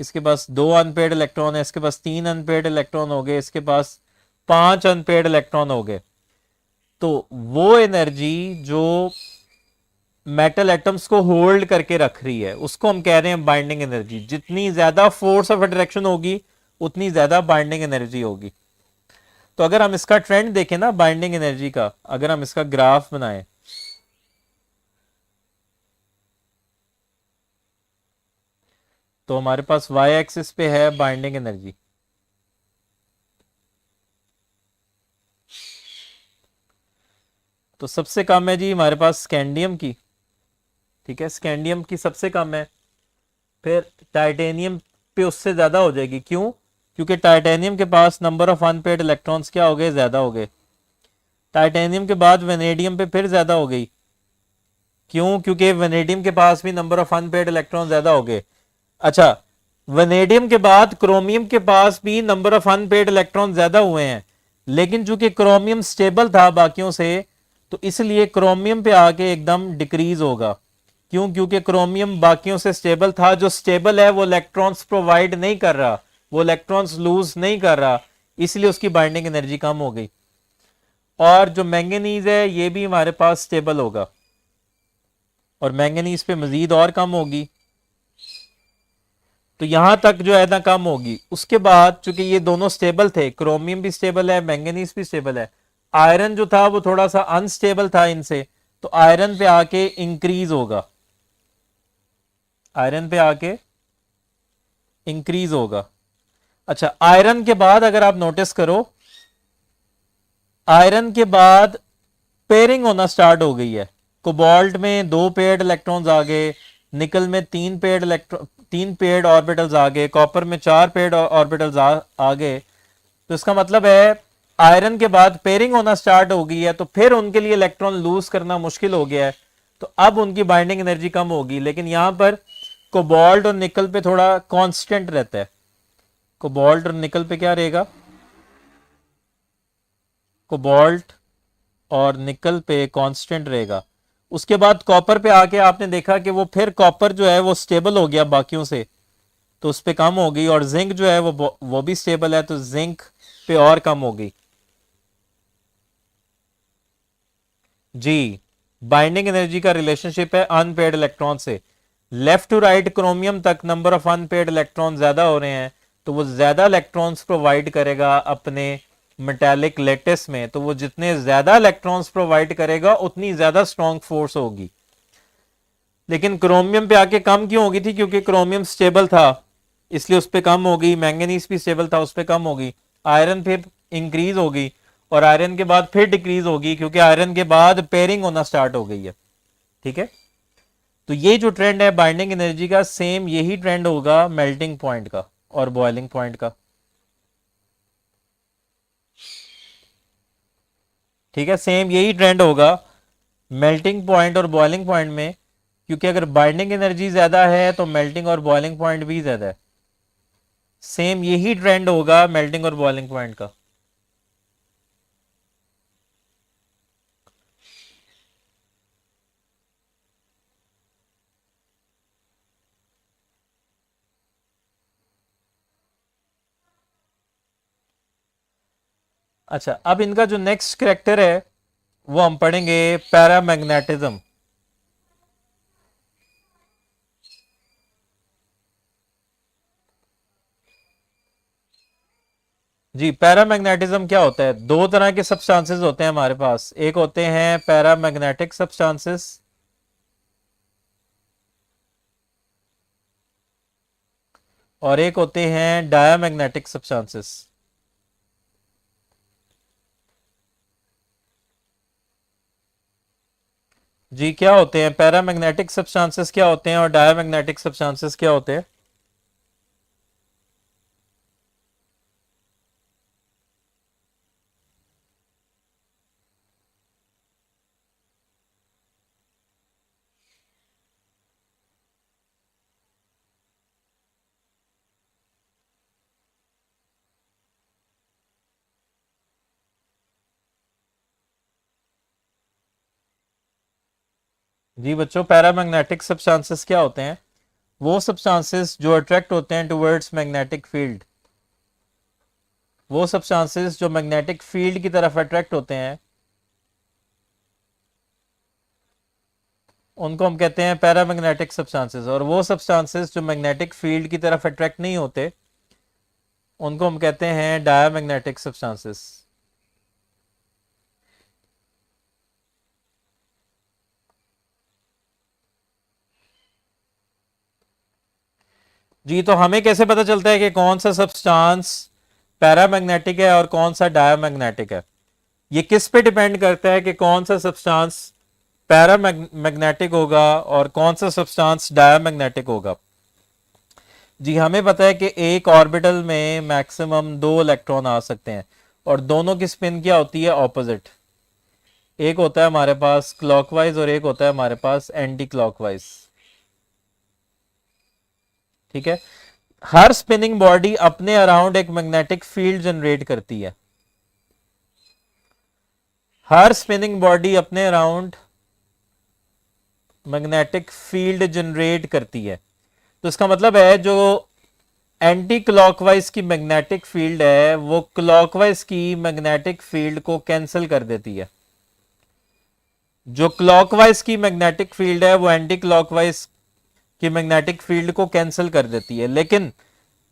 इसके पास दो अनपेयर्ड इलेक्ट्रॉन है, इसके पास तीन अनपेयर्ड इलेक्ट्रॉन हो गए, इसके पास पांच अनपेयर्ड इलेक्ट्रॉन हो गए। तो वो एनर्जी जो मेटल एटम्स को होल्ड करके रख रही है उसको हम कह रहे हैं बाइंडिंग एनर्जी। जितनी ज्यादा फोर्स ऑफ अट्रैक्शन होगी उतनी ज्यादा बाइंडिंग एनर्जी होगी। तो अगर हम इसका ट्रेंड देखें ना बाइंडिंग एनर्जी का, अगर हम इसका ग्राफ बनाएं तो हमारे पास वाई एक्सिस पे है बाइंडिंग एनर्जी। तो सबसे कम है जी हमारे पास स्कैंडियम की, ठीक है, स्कैंडियम की सबसे कम है, फिर टाइटेनियम पे उससे ज्यादा हो जाएगी। क्यों? क्योंकि टाइटेनियम के पास नंबर ऑफ अनपेयर्ड इलेक्ट्रॉन्स क्या हो गए, ज्यादा हो गए। टाइटेनियम के बाद वेनेडियम पे फिर ज्यादा हो गई। क्यों? क्योंकि वेनेडियम के पास भी नंबर ऑफ अनपेयर्ड इलेक्ट्रॉन ज्यादा हो गए। अच्छा, वेनेडियम के बाद क्रोमियम के पास भी नंबर ऑफ अनपेयर्ड इलेक्ट्रॉन ज्यादा हुए हैं, लेकिन चूंकि क्रोमियम स्टेबल था बाकियों से तो इसलिए क्रोमियम पे आके एकदम डिक्रीज होगा। क्यों? क्योंकि क्रोमियम बाकियों से स्टेबल था, जो स्टेबल है वो इलेक्ट्रॉन्स प्रोवाइड नहीं कर रहा, वो इलेक्ट्रॉन्स लूज नहीं कर रहा, इसलिए उसकी बाइंडिंग एनर्जी कम हो गई। और जो मैंगनीज है ये भी हमारे पास स्टेबल होगा और मैंगनीज पे मजीद और कम होगी, तो यहां तक जो है ना कम होगी। उसके बाद चूंकि ये दोनों स्टेबल थे, क्रोमियम भी स्टेबल है, मैंगनीज भी स्टेबल है, आयरन जो था वो थोड़ा सा अनस्टेबल था इनसे, तो आयरन पे आके इंक्रीज होगा, आयरन पे आके इंक्रीज होगा। अच्छा, आयरन के बाद अगर आप नोटिस करो, आयरन के बाद पेयरिंग होना स्टार्ट हो गई है। कोबाल्ट में दो पेयर्ड इलेक्ट्रॉन्स आ गए, निकल में तीन पेयर्ड ऑर्बिटल्स आ गए, कॉपर में चार पेयर्ड ऑर्बिटल्स आ गए। तो इसका मतलब है आयरन के बाद पेयरिंग होना स्टार्ट हो गई है, तो फिर उनके लिए इलेक्ट्रॉन लूज करना मुश्किल हो गया है, तो अब उनकी बाइंडिंग एनर्जी कम होगी। लेकिन यहां पर कोबाल्ट और निकल पे थोड़ा कांस्टेंट रहता है। कोबाल्ट और निकल पे क्या रहेगा, कोबाल्ट और निकल पे कांस्टेंट रहेगा। उसके बाद कॉपर पे आके आपने देखा कि वो फिर कॉपर जो है वो स्टेबल हो गया बाकियों से, तो उस पे कम हो गई। और जिंक जो है वो भी स्टेबल है, तो जिंक पे और कम हो गई। जी, बाइंडिंग एनर्जी का रिलेशनशिप है अनपेयर्ड इलेक्ट्रॉन से। लेफ्ट टू राइट क्रोमियम तक नंबर ऑफ अनपेयर्ड इलेक्ट्रॉन ज्यादा हो रहे हैं, तो वो ज्यादा इलेक्ट्रॉन्स प्रोवाइड करेगा अपने मेटालिक लेटिस में, तो वो जितने ज्यादा इलेक्ट्रॉन्स प्रोवाइड करेगा उतनी ज्यादा स्ट्रॉन्ग फोर्स होगी। लेकिन क्रोमियम पे आके कम क्यों होगी थी? क्योंकि क्रोमियम स्टेबल था इसलिए उस पर कम हो गई, मैंगनीज भी स्टेबल था उस पर कम हो गई, आयरन फिर इंक्रीज हो गई और आयरन के बाद फिर डिक्रीज होगी, क्योंकि आयरन के बाद पेयरिंग होना स्टार्ट हो गई है। ठीक है, तो ये जो ट्रेंड है बाइंडिंग एनर्जी का, सेम यही ट्रेंड होगा मेल्टिंग पॉइंट का और बॉइलिंग पॉइंट का। ठीक है, सेम यही ट्रेंड होगा मेल्टिंग पॉइंट और बॉइलिंग पॉइंट में, क्योंकि अगर बाइंडिंग एनर्जी ज्यादा है तो मेल्टिंग और बॉइलिंग पॉइंट भी ज्यादा है। सेम यही ट्रेंड होगा मेल्टिंग और बॉइलिंग पॉइंट का। अच्छा, अब इनका जो नेक्स्ट करेक्टर है वो हम पढ़ेंगे पैरामैग्नेटिज्म। जी, पैरामैग्नेटिज्म क्या होता है? दो तरह के सब्सटेंसेस होते हैं हमारे पास, एक होते हैं पैरामैग्नेटिक सब्सटेंसेस और एक होते हैं डायामैग्नेटिक सब्सटेंसेस। जी, क्या होते हैं पैरामैग्नेटिक सब्सटेंसेस, क्या होते हैं और डायामैग्नेटिक सब्सटेंसेस क्या होते हैं? जी बच्चों, पैरामैग्नेटिक सब्सटेंसेस क्या होते हैं? वो सब्सटेंसेस जो अट्रैक्ट होते हैं टुवर्ड्स मैग्नेटिक फील्ड, वो सब्सटेंसेस जो मैग्नेटिक फील्ड की तरफ अट्रैक्ट होते हैं, उनको हम कहते हैं पैरामैग्नेटिक सब्सटेंसेस। और वो सब्सटेंसेस जो मैग्नेटिक फील्ड की तरफ अट्रैक्ट नहीं होते, उनको हम कहते हैं डायामैग्नेटिक सब्सटेंसेस। जी, तो हमें कैसे पता चलता है कि कौन सा सब्सटेंस पैरामैग्नेटिक है और कौन सा डायामैग्नेटिक है? ये किस पे डिपेंड करता है कि कौन सा सब्सटेंस पैरामैग्नेटिक होगा और कौन सा सब्सटेंस डायामैग्नेटिक होगा? जी, हमें पता है कि एक ऑर्बिटल में मैक्सिमम 2 इलेक्ट्रॉन आ सकते हैं और दोनों की स्पिन क्या होती है? ऑपोजिट। एक होता है हमारे पास क्लॉकवाइज और एक होता है हमारे पास एंटी क्लॉकवाइज। ठीक है। हर स्पिनिंग बॉडी अपने अराउंड एक मैग्नेटिक फील्ड जनरेट करती है। हर स्पिनिंग बॉडी अपने अराउंड मैग्नेटिक फील्ड जनरेट करती है। तो इसका मतलब है जो एंटी क्लॉकवाइज की मैग्नेटिक फील्ड है वो क्लॉकवाइज की मैग्नेटिक फील्ड को कैंसिल कर देती है। जो क्लॉकवाइज की मैग्नेटिक फील्ड है वो एंटी क्लॉकवाइज की मैग्नेटिक फील्ड को कैंसिल कर देती है। लेकिन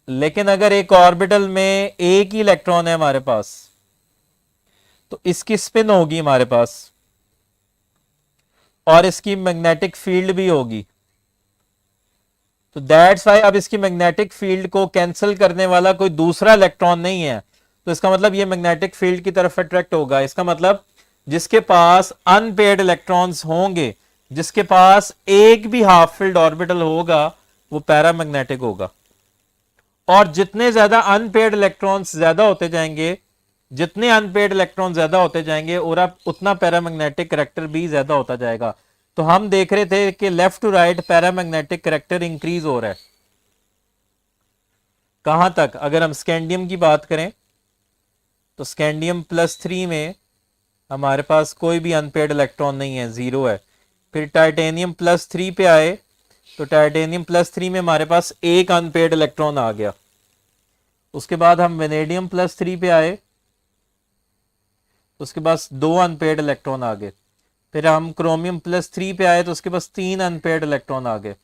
लेकिन अगर एक ऑर्बिटल में एक ही इलेक्ट्रॉन है हमारे पास, तो इसकी स्पिन होगी हमारे पास और इसकी मैग्नेटिक फील्ड भी होगी। तो दैट्स वाई अब इसकी मैग्नेटिक फील्ड को कैंसिल करने वाला कोई दूसरा इलेक्ट्रॉन नहीं है। तो इसका मतलब ये मैग्नेटिक फील्ड की तरफ अट्रैक्ट होगा। इसका मतलब जिसके पास अनपेयर्ड इलेक्ट्रॉन्स होंगे, जिसके पास एक भी हाफ फील्ड ऑर्बिटल होगा, वो पैरामैग्नेटिक होगा। और जितने ज्यादा अनपेयर्ड इलेक्ट्रॉन्स ज्यादा होते जाएंगे, जितने अनपेयर्ड इलेक्ट्रॉन ज्यादा होते जाएंगे और अब उतना पैरामैग्नेटिक करैक्टर भी ज्यादा होता जाएगा। तो हम देख रहे थे कि left to right paramagnetic character increase हो रहा है। कहां तक? अगर हम स्कैंडियम की बात करें तो स्कैंडियम +3 में हमारे पास कोई भी अनपेयर्ड इलेक्ट्रॉन नहीं है, 0 है। फिर टाइटेनियम +3 पे आए तो टाइटेनियम +3 में हमारे पास एक अनपेयर्ड इलेक्ट्रॉन आ गया। उसके बाद हम वेनेडियम +3 पे आए, उसके पास 2 अनपेयर्ड इलेक्ट्रॉन आ गए। फिर हम क्रोमियम +3 पे आए तो उसके पास 3 अनपेयर्ड इलेक्ट्रॉन आ गए।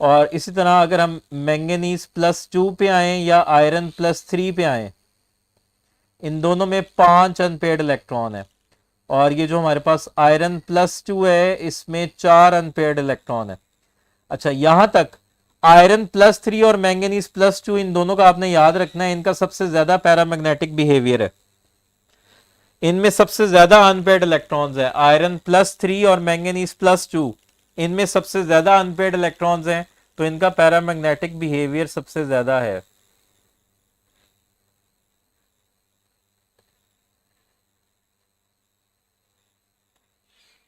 और इसी तरह अगर हम मैंगनीज +2 पे आए या आयरन +3 पे आए, इन दोनों में 5 अनपेयर्ड इलेक्ट्रॉन है। और ये जो हमारे पास आयरन +2 है इसमें 4 अनपेयर्ड इलेक्ट्रॉन है। अच्छा, यहां तक आयरन +3 और मैंगनीज +2 इन दोनों का आपने याद रखना है, इनका सबसे ज्यादा पैरामैग्नेटिक बिहेवियर है। इनमें सबसे ज्यादा अनपेयर्ड इलेक्ट्रॉन्स है। आयरन +3 और मैंगनीज +2, इनमें सबसे ज्यादा अनपेयर्ड इलेक्ट्रॉन्स हैं, तो इनका पैरामैग्नेटिक बिहेवियर सबसे ज्यादा है।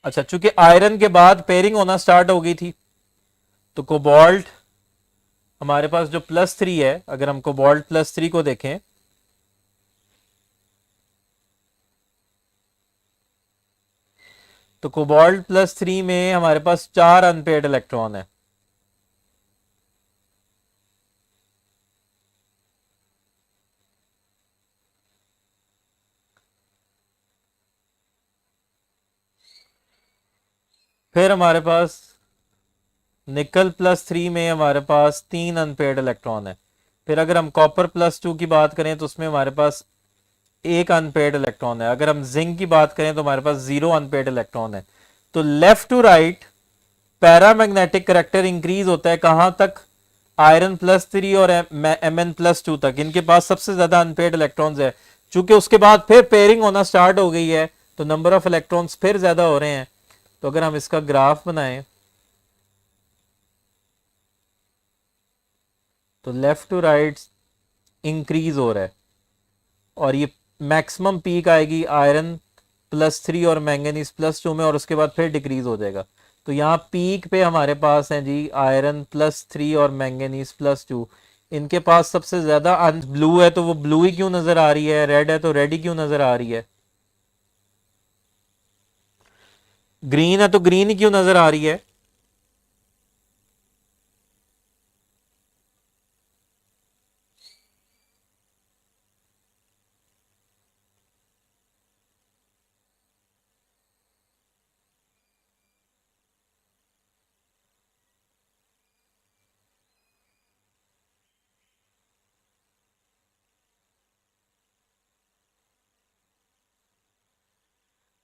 अच्छा, चूंकि आयरन के बाद पेयरिंग होना स्टार्ट हो गई थी, तो कोबाल्ट हमारे पास जो +3 है, अगर हम कोबाल्ट +3 को देखें तो कोबाल्ट +3 में हमारे पास 4 अनपेयर्ड इलेक्ट्रॉन है। फिर हमारे पास निकल +3 में हमारे पास 3 अनपेड इलेक्ट्रॉन है। फिर अगर हम कॉपर +2 की बात करें तो उसमें हमारे पास एक अनपेड इलेक्ट्रॉन है। अगर हम जिंक की बात करें तो हमारे पास 0 अनपेड इलेक्ट्रॉन है। तो left to right paramagnetic character increase होता है कहां तक? आयरन +3 और Mn+2 तक। इनके पास सबसे ज्यादा अनपेड इलेक्ट्रॉन्स है। चूंकि उसके बाद फिर पेयरिंग होना स्टार्ट हो गई है तो नंबर ऑफ इलेक्ट्रॉन्स फिर ज्यादा हो रहे हैं। तो अगर हम इसका ग्राफ बनाएं तो लेफ्ट टू राइट इंक्रीज हो रहा है और ये मैक्सिमम पीक आएगी आयरन +3 और मैंगनीज +2 में, और उसके बाद फिर डिक्रीज हो जाएगा। तो यहाँ पीक पे हमारे पास है जी आयरन +3 और मैंगनीज +2। इनके पास सबसे ज्यादा ब्लू है तो वो ब्लू ही क्यों नजर आ रही है, रेड है तो रेड ही क्यों नजर आ रही है, ग्रीन है तो ग्रीन ही क्यों नजर आ रही है?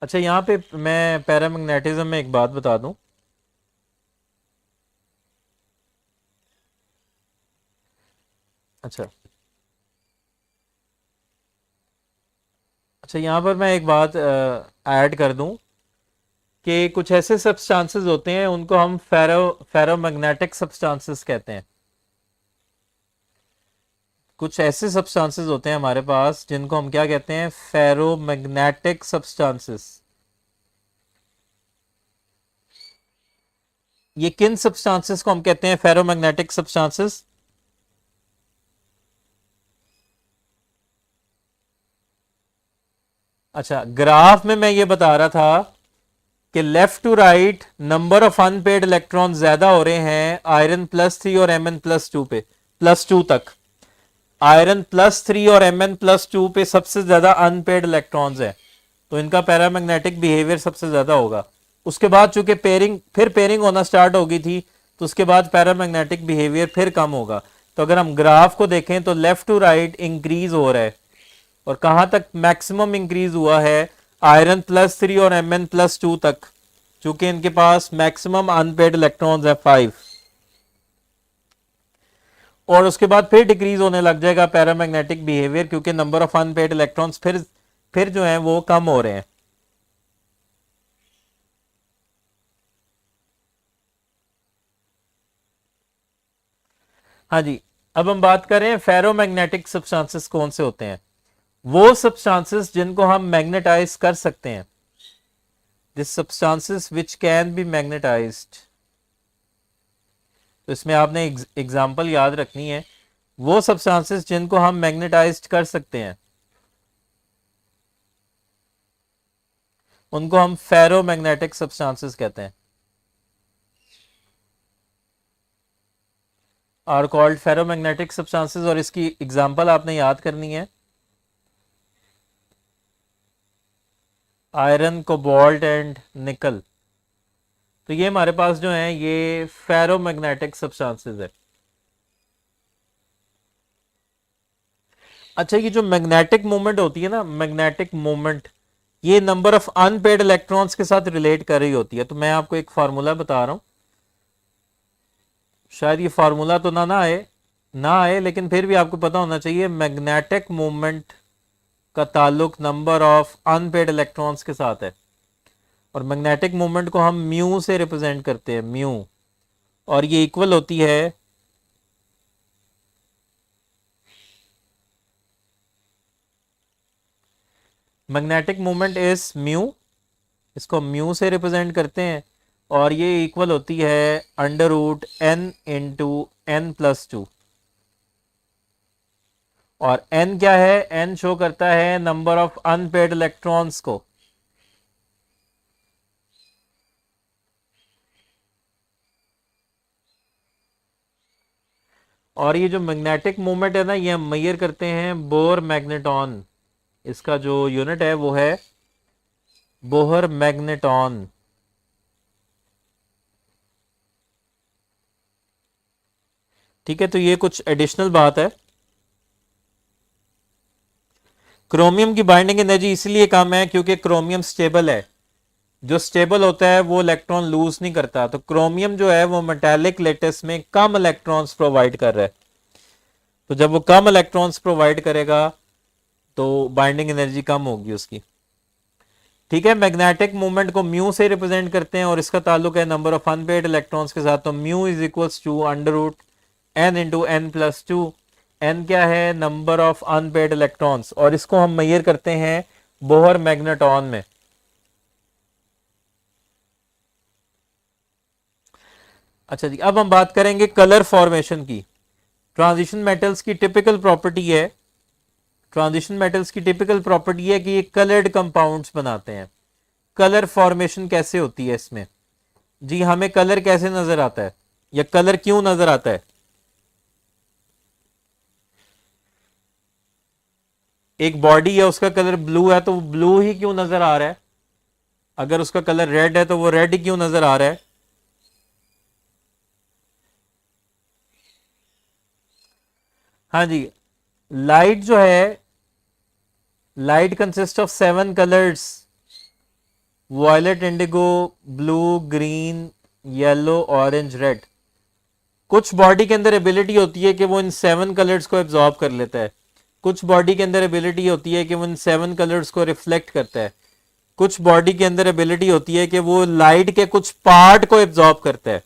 अच्छा, यहाँ पे मैं पैरामैग्नेटिज्म में एक बात बता दूं। अच्छा अच्छा, यहाँ पर मैं एक बात ऐड कर दूं कि कुछ ऐसे सब्सटेंसेस होते हैं उनको हम फेरोमैग्नेटिक सब्सटेंसेस कहते हैं। कुछ ऐसे सब्सटेंसेस होते हैं हमारे पास जिनको हम क्या कहते हैं? Ferromagnetic substances. ये किन सब्सटेंसेस को हम कहते हैं फेरोमैग्नेटिक सब्सटेंसेस? अच्छा, ग्राफ में मैं ये बता रहा था कि left to right number of unpaired electron ज्यादा हो रहे हैं आयरन +3 और Mn+2 पे, +2 तक। आयरन +3 और Mn+2 पे सबसे ज्यादा अनपेड इलेक्ट्रॉन्स है, तो इनका पैरामैग्नेटिक बिहेवियर सबसे ज्यादा होगा। उसके बाद चूंकि पेयरिंग होना स्टार्ट हो गई थी तो उसके बाद पैरामैग्नेटिक बिहेवियर फिर कम होगा। तो अगर हम ग्राफ को देखें तो लेफ्ट टू राइट इंक्रीज हो रहा है, और कहां तक मैक्सिमम इंक्रीज हुआ है? आयरन +3 और Mn+2 तक, चूंकि इनके पास मैक्सिमम अनपेड इलेक्ट्रॉन्स है 5। और उसके बाद फिर डिक्रीज होने लग जाएगा पैरामैग्नेटिक बिहेवियर, क्योंकि नंबर ऑफ अनपेड इलेक्ट्रॉन्स फिर जो है वो कम हो रहे हैं। हाँ जी, अब हम बात करें फेरोमैग्नेटिक सब्सटेंसेस कौन से होते हैं। वो सब्सटेंसेस जिनको हम मैग्नेटाइज कर सकते हैं, this substances which can be magnetised. तो इसमें आपने एग्जांपल याद रखनी है। वो सब्सटेंसेस जिनको हम मैग्नेटाइज्ड कर सकते हैं उनको हम फेरोमैग्नेटिक सब्सटेंसेस कहते हैं, आर कॉल्ड फेरोमैग्नेटिक सब्सटेंसेस। और इसकी एग्जांपल आपने याद करनी है, आयरन, कोबाल्ट एंड निकल। तो ये हमारे पास जो है ये फेरोमैग्नेटिक सब्सटेंसेस है। अच्छा, ये जो मैग्नेटिक मूवमेंट होती है ना, मैग्नेटिक मूवमेंट, ये नंबर ऑफ अनपेड इलेक्ट्रॉन्स के साथ रिलेट कर रही होती है। तो मैं आपको एक फार्मूला बता रहा हूं, शायद ये फार्मूला तो ना आए लेकिन फिर भी आपको पता होना चाहिए। मैग्नेटिक मूवमेंट का ताल्लुक नंबर ऑफ अनपेड इलेक्ट्रॉन्स के साथ है, और मैग्नेटिक मूवमेंट को हम म्यू से रिप्रेजेंट करते हैं, म्यू। और ये इक्वल होती है मैग्नेटिक मूवमेंट इज म्यू, इसको म्यू से रिप्रेजेंट करते हैं, और ये इक्वल होती है √n × n+2। और n क्या है? n शो करता है नंबर ऑफ अनपेड इलेक्ट्रॉन्स को। और ये जो मैग्नेटिक मूवमेंट है ना, ये हम मेजर करते हैं बोर मैग्नेटॉन। इसका जो यूनिट है वो है बोहर मैग्नेटॉन। ठीक है, तो ये कुछ एडिशनल बात है। क्रोमियम की बाइंडिंग एनर्जी इसलिए कम है क्योंकि क्रोमियम स्टेबल है। जो स्टेबल होता है वो इलेक्ट्रॉन लूज नहीं करता, तो क्रोमियम जो है वो मेटालिक लेटिस में कम इलेक्ट्रॉन्स प्रोवाइड कर रहा है। तो जब वो कम इलेक्ट्रॉन्स प्रोवाइड करेगा तो बाइंडिंग एनर्जी कम होगी उसकी। ठीक है, मैग्नेटिक मूवमेंट को म्यू से रिप्रेजेंट करते हैं और इसका ताल्लुक है नंबर ऑफ अनपेयर्ड इलेक्ट्रॉन्स के साथ। तो mu is equals to under root n into n plus two. N क्या है? नंबर ऑफ अनपेयर्ड इलेक्ट्रॉन्स, और इसको हम मेजर करते हैं बोहर मैग्नेटॉन में। अच्छा जी, अब हम बात करेंगे कलर फॉर्मेशन की। ट्रांजिशन मेटल्स की टिपिकल प्रॉपर्टी है, ट्रांजिशन मेटल्स की टिपिकल प्रॉपर्टी है कि ये कलर्ड कंपाउंड्स बनाते हैं। कलर फॉर्मेशन कैसे होती है इसमें? जी, हमें कलर कैसे नजर आता है या कलर क्यों नजर आता है? एक बॉडी है, उसका कलर ब्लू है, तो वो ब्लू ही क्यों नजर आ रहा है? अगर उसका कलर रेड है तो वो रेड ही क्यों नजर आ रहा है? हाँ जी, लाइट जो है, light consist of 7 colours, violet, indigo, blue, green, yellow, orange, red. कुछ बॉडी के अंदर एबिलिटी होती है कि वो इन 7 कलर्स को एब्जॉर्ब कर लेता है। कुछ बॉडी के अंदर एबिलिटी होती है कि वो इन 7 कलर्स को रिफ्लेक्ट करता है। कुछ बॉडी के अंदर एबिलिटी होती है कि वो लाइट के कुछ पार्ट को एब्जॉर्ब करता है।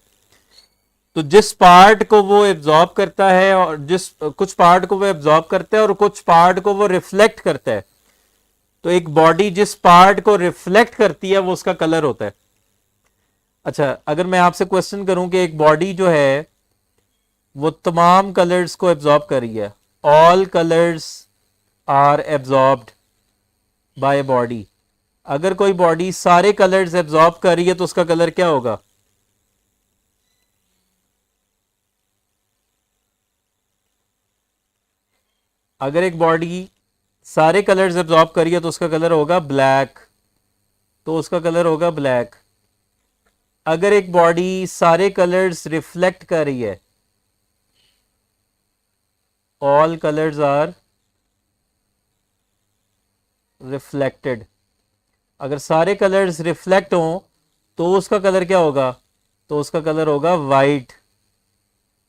तो जिस पार्ट को वो एब्जॉर्ब करता है और जिस कुछ पार्ट को वो एब्जॉर्ब करता है और कुछ पार्ट को वो रिफ्लेक्ट करता है, तो एक बॉडी जिस पार्ट को रिफ्लेक्ट करती है वो उसका कलर होता है। अच्छा, अगर मैं आपसे क्वेश्चन करूं कि एक बॉडी जो है वो तमाम कलर्स को एब्जॉर्ब कर रही है, all colours are absorbed by body, अगर कोई बॉडी सारे कलर्स एब्जॉर्ब कर रही है तो उसका कलर क्या होगा? अगर एक बॉडी सारे कलर्स एब्जॉर्ब कर रही है तो उसका कलर होगा ब्लैक, तो उसका कलर होगा ब्लैक। अगर एक बॉडी सारे कलर्स रिफ्लेक्ट कर रही है, ऑल कलर्स आर रिफ्लेक्टेड, अगर सारे कलर्स रिफ्लेक्ट हों तो उसका कलर क्या होगा? तो उसका कलर होगा वाइट।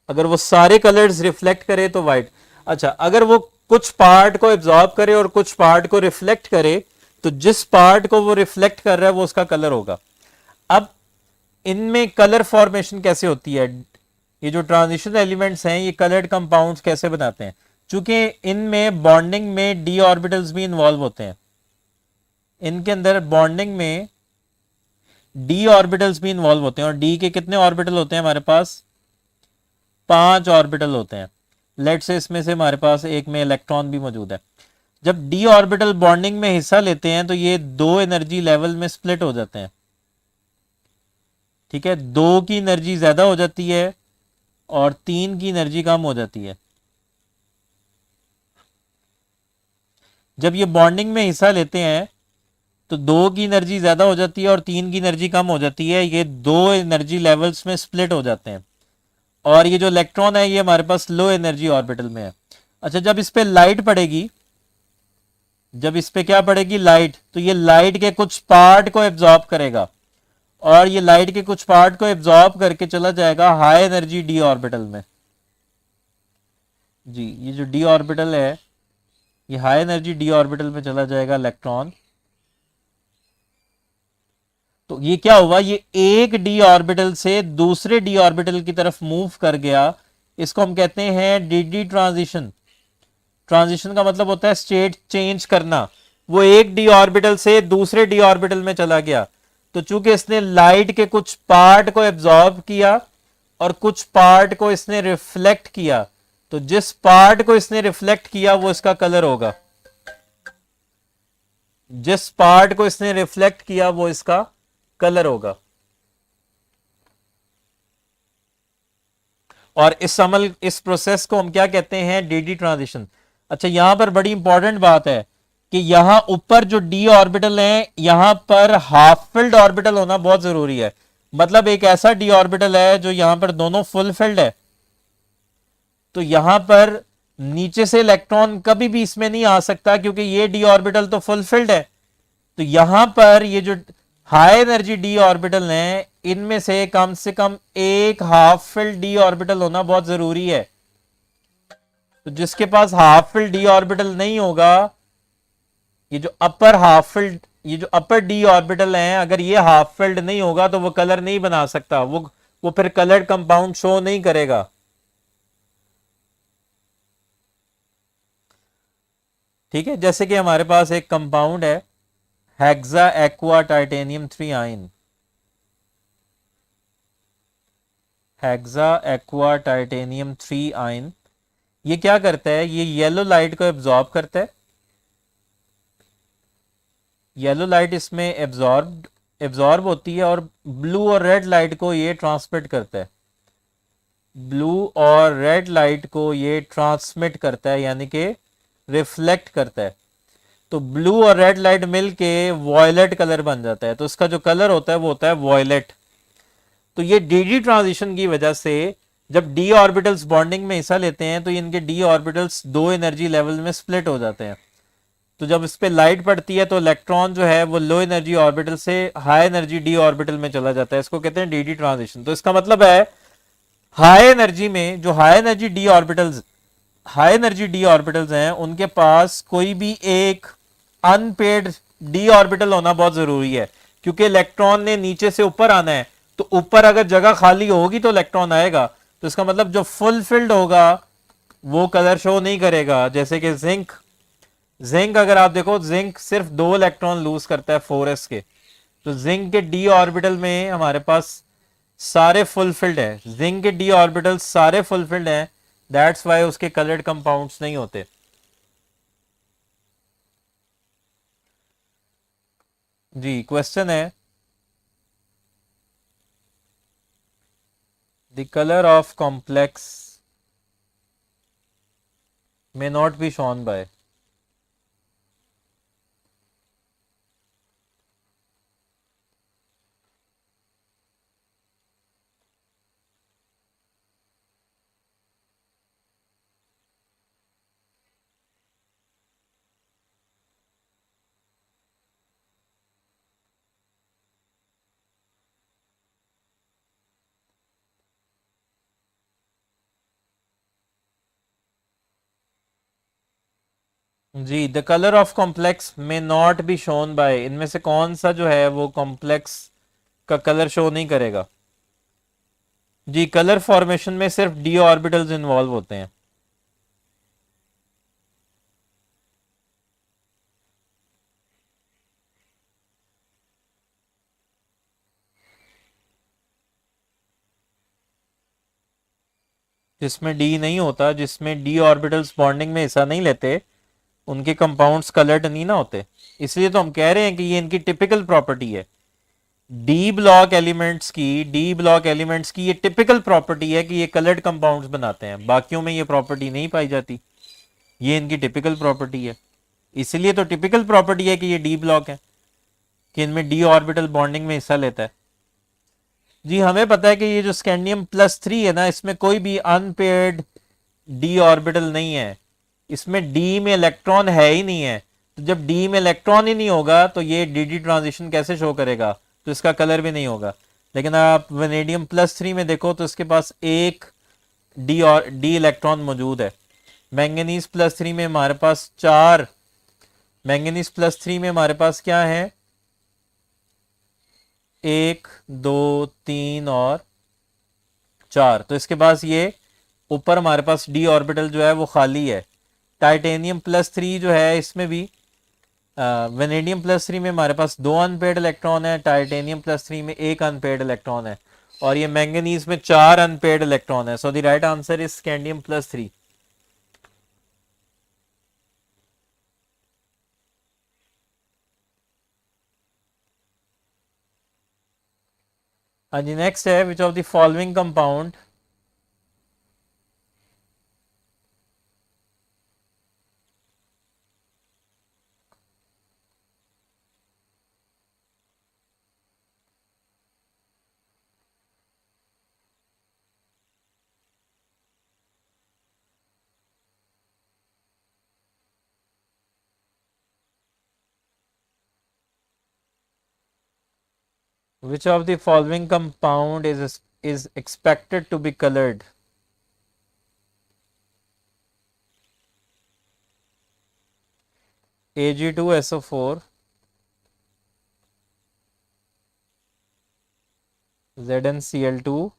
अगर वो सारे कलर्स रिफ्लेक्ट करे तो वाइट। अच्छा, अगर वो कुछ पार्ट को एब्जॉर्ब करे और कुछ पार्ट को रिफ्लेक्ट करे, तो जिस पार्ट को वो रिफ्लेक्ट कर रहा है वो उसका कलर होगा। अब इनमें कलर फॉर्मेशन कैसे होती है? ये जो ट्रांजिशन एलिमेंट्स हैं ये कलर्ड कंपाउंड्स कैसे बनाते हैं? चूंकि इनमें बॉन्डिंग में डी ऑर्बिटल्स भी इन्वॉल्व होते हैं, इनके अंदर बॉन्डिंग में डी ऑर्बिटल्स भी इन्वॉल्व होते हैं। और डी के कितने ऑर्बिटल होते हैं हमारे पास? 5 ऑर्बिटल होते हैं। लेट से इसमें से हमारे पास एक में इलेक्ट्रॉन भी मौजूद है। जब डी ऑर्बिटल बॉन्डिंग में हिस्सा लेते हैं तो ये 2 एनर्जी लेवल में स्प्लिट हो जाते हैं। ठीक है, 2 की एनर्जी ज्यादा हो जाती है और 3 की एनर्जी कम हो जाती है। जब ये बॉन्डिंग में हिस्सा लेते हैं तो 2 की एनर्जी ज्यादा हो जाती है और 3 की एनर्जी कम हो जाती है। ये 2 एनर्जी लेवल्स में स्प्लिट हो जाते हैं और ये जो इलेक्ट्रॉन है ये हमारे पास लो एनर्जी ऑर्बिटल में है। अच्छा, जब इस पे लाइट पड़ेगी, जब इस पे क्या पड़ेगी? लाइट, तो ये लाइट के कुछ पार्ट को एब्जॉर्ब करेगा और ये लाइट के कुछ पार्ट को एब्जॉर्ब करके चला जाएगा हाई एनर्जी डी ऑर्बिटल में। जी, ये जो डी ऑर्बिटल है ये हाई एनर्जी डी ऑर्बिटल में चला जाएगा इलेक्ट्रॉन। तो ये क्या हुआ? ये एक डी ऑर्बिटल से दूसरे डी ऑर्बिटल की तरफ मूव कर गया। इसको हम कहते हैं डी डी ट्रांजिशन। ट्रांजिशन का मतलब होता है स्टेट चेंज करना। वो एक डी ऑर्बिटल से दूसरे डी ऑर्बिटल में चला गया। तो चूंकि इसने लाइट के कुछ पार्ट को एब्जॉर्ब किया और कुछ पार्ट को इसने रिफ्लेक्ट किया, तो जिस पार्ट को इसने रिफ्लेक्ट किया वो इसका कलर होगा। जिस पार्ट को इसने रिफ्लेक्ट किया वो इसका कलर होगा। और इस प्रोसेस को हम क्या कहते हैं? DD transition. अच्छा, यहां पर बड़ी इंपॉर्टेंट बात है कि यहां ऊपर जो डी ऑर्बिटल है यहां पर हाफ फिल्ड ऑर्बिटल होना बहुत जरूरी है। मतलब एक ऐसा डी ऑर्बिटल है जो यहां पर दोनों फुल फिल्ड है तो यहां पर नीचे से इलेक्ट्रॉन कभी भी इसमें नहीं आ सकता क्योंकि ये डी ऑर्बिटल तो फुलफिल्ड है। तो यहां पर ये जो हाई एनर्जी डी ऑर्बिटल हैं इनमें से कम एक हाफ फिल्ड डी ऑर्बिटल होना बहुत जरूरी है। तो जिसके पास हाफ फिल्ड डी ऑर्बिटल नहीं होगा, ये जो अपर हाफ फिल्ड, ये जो अपर डी ऑर्बिटल है, अगर ये हाफ फिल्ड नहीं होगा तो वो कलर नहीं बना सकता, वो फिर कलर्ड कंपाउंड शो नहीं करेगा। ठीक है, जैसे कि हमारे पास एक कंपाउंड है hexa aqua titanium 3 ion, hexa aqua titanium 3 ion. ये क्या करता है, ये येलो लाइट को एब्जॉर्ब करता है, येलो लाइट इसमें एब्जॉर्ब होती है और ब्लू और रेड लाइट को ये ट्रांसमिट करता है, ब्लू और रेड लाइट को ये ट्रांसमिट करता है यानी कि रिफ्लेक्ट करता है। तो ब्लू और रेड लाइट मिलके वॉयलेट कलर बन जाता है, तो इसका जो कलर होता है वो होता है वॉयलेट। तो ये डी ट्रांजिशन की वजह से जब डी ऑर्बिटल्स बॉन्डिंग में हिस्सा लेते हैं तो इनके डी ऑर्बिटल्स दो एनर्जी लेवल में स्प्लिट हो जाते हैं। तो जब इस पे लाइट पड़ती है तो इलेक्ट्रॉन जो है वो लो एनर्जी ऑर्बिटल से हाई एनर्जी डी ऑर्बिटल में चला जाता है, इसको कहते हैं डी ट्रांजिशन। तो इसका मतलब है हाई एनर्जी में जो हाई एनर्जी डी ऑर्बिटल्स हैं उनके पास कोई भी एक अनपेड डी ऑर्बिटल होना बहुत जरूरी है, क्योंकि इलेक्ट्रॉन ने नीचे से ऊपर आना है, तो ऊपर अगर जगह खाली होगी तो इलेक्ट्रॉन आएगा। तो इसका मतलब जो फुल फिल्ड होगा वो कलर शो नहीं करेगा। जैसे कि जिंक अगर आप देखो, जिंक सिर्फ 2 इलेक्ट्रॉन लूज करता है 4s के, तो जिंक के डी ऑर्बिटल में हमारे पास सारे फुलफिल्ड है, जिंक के डी ऑर्बिटल सारे फुलफिल्ड हैं, दैट्स वाई उसके कलर्ड कंपाउंड्स नहीं होते। जी क्वेश्चन है, the colour of complex may not be shown by। जी the colour of complex may not be shown by, इनमें से कौन सा जो है वो कॉम्प्लेक्स का कलर शो नहीं करेगा। जी कलर फॉर्मेशन में सिर्फ डी ऑर्बिटल्स इन्वॉल्व होते हैं। जिसमें डी नहीं होता, जिसमें डी ऑर्बिटल्स बॉन्डिंग में हिस्सा नहीं लेते, उनके कंपाउंड्स कलर्ड नहीं ना होते। इसलिए तो हम कह रहे हैं कि ये इनकी टिपिकल प्रॉपर्टी है। डी ब्लॉक एलिमेंट्स की ये टिपिकल प्रॉपर्टी है कि ये कलर्ड कंपाउंड्स बनाते हैं, बाकियों में ये प्रॉपर्टी नहीं पाई जाती, ये इनकी टिपिकल प्रॉपर्टी है। इसलिए तो टिपिकल प्रॉपर्टी है कि ये डी ब्लॉक है, कि इनमें डी ऑर्बिटल बॉन्डिंग में हिस्सा लेता है। जी हमें पता है कि ये जो स्कैंडियम +3 है ना, इसमें कोई भी अनपेयर्ड डी ऑर्बिटल नहीं है, इसमें डी में इलेक्ट्रॉन है ही नहीं है। तो जब डी में इलेक्ट्रॉन ही नहीं होगा तो ये डी ट्रांजिशन कैसे शो करेगा, तो इसका कलर भी नहीं होगा। लेकिन आप वेनेडियम +3 में देखो तो इसके पास एक डी इलेक्ट्रॉन मौजूद है। मैंगनीज +3 में हमारे पास 4, मैंगनीज +3 में हमारे पास क्या है, 1 2 3 और 4। तो इसके पास ये ऊपर हमारे पास डी ऑर्बिटल जो है वो खाली है। टाइटेनियम +3 जो है इसमें भी वेनेडियम +3 में हमारे पास 2 अनपेड इलेक्ट्रॉन है, टाइटेनियम +3 में 1 अनपेड इलेक्ट्रॉन है, और ये मैंगनीज में 4 अनपेड इलेक्ट्रॉन है। So the right answer is scandium +3। हाँ जी नेक्स्ट है, which of the following compound Which of the following compound is expected to be colored? Ag2SO4, ZnCl2,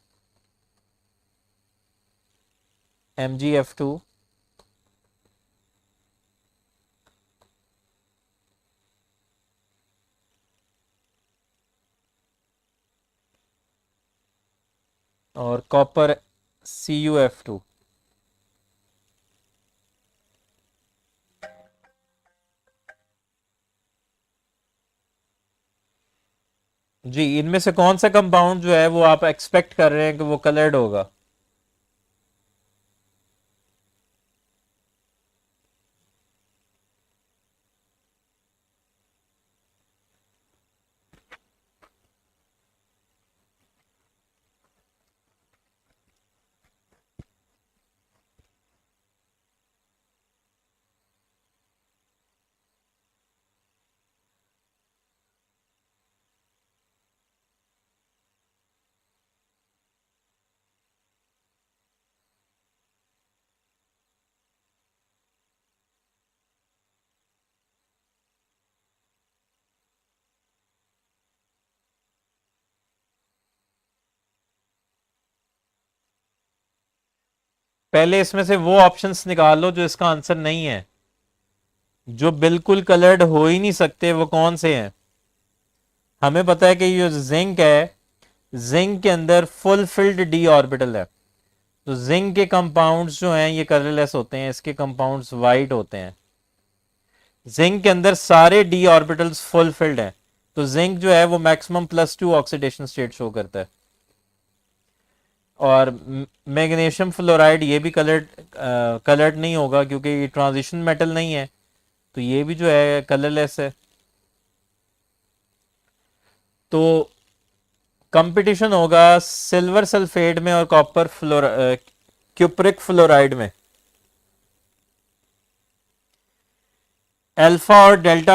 MgF2, और कॉपर CuF2। जी, इनमें से कौन सा कंपाउंड जो है वो आप एक्सपेक्ट कर रहे हैं कि वो कलर्ड होगा? पहले इसमें से वो ऑप्शंस निकाल लो जो इसका आंसर नहीं है, जो बिल्कुल कलर्ड हो ही नहीं सकते, वो कौन से हैं? हमें पता है कि ये जिंक है, जिंक के अंदर फुल फिल्ड डी ऑर्बिटल है, तो जिंक के कंपाउंड्स जो हैं ये कलरलेस होते हैं, इसके कंपाउंड्स वाइट होते हैं। जिंक के अंदर सारे डी ऑर्बिटल्स फुल फिल्ड हैं, तो जिंक जो है वो मैक्सिमम +2 ऑक्सीडेशन स्टेट शो करता है। और मैग्नीशियम फ्लोराइड ये भी कलर्ड नहीं होगा क्योंकि ये ट्रांजिशन मेटल नहीं है, तो ये भी जो है कलरलेस है। तो कंपटीशन होगा सिल्वर सल्फेट में और कॉपर क्यूप्रिक फ्लोराइड में। अल्फा और डेल्टा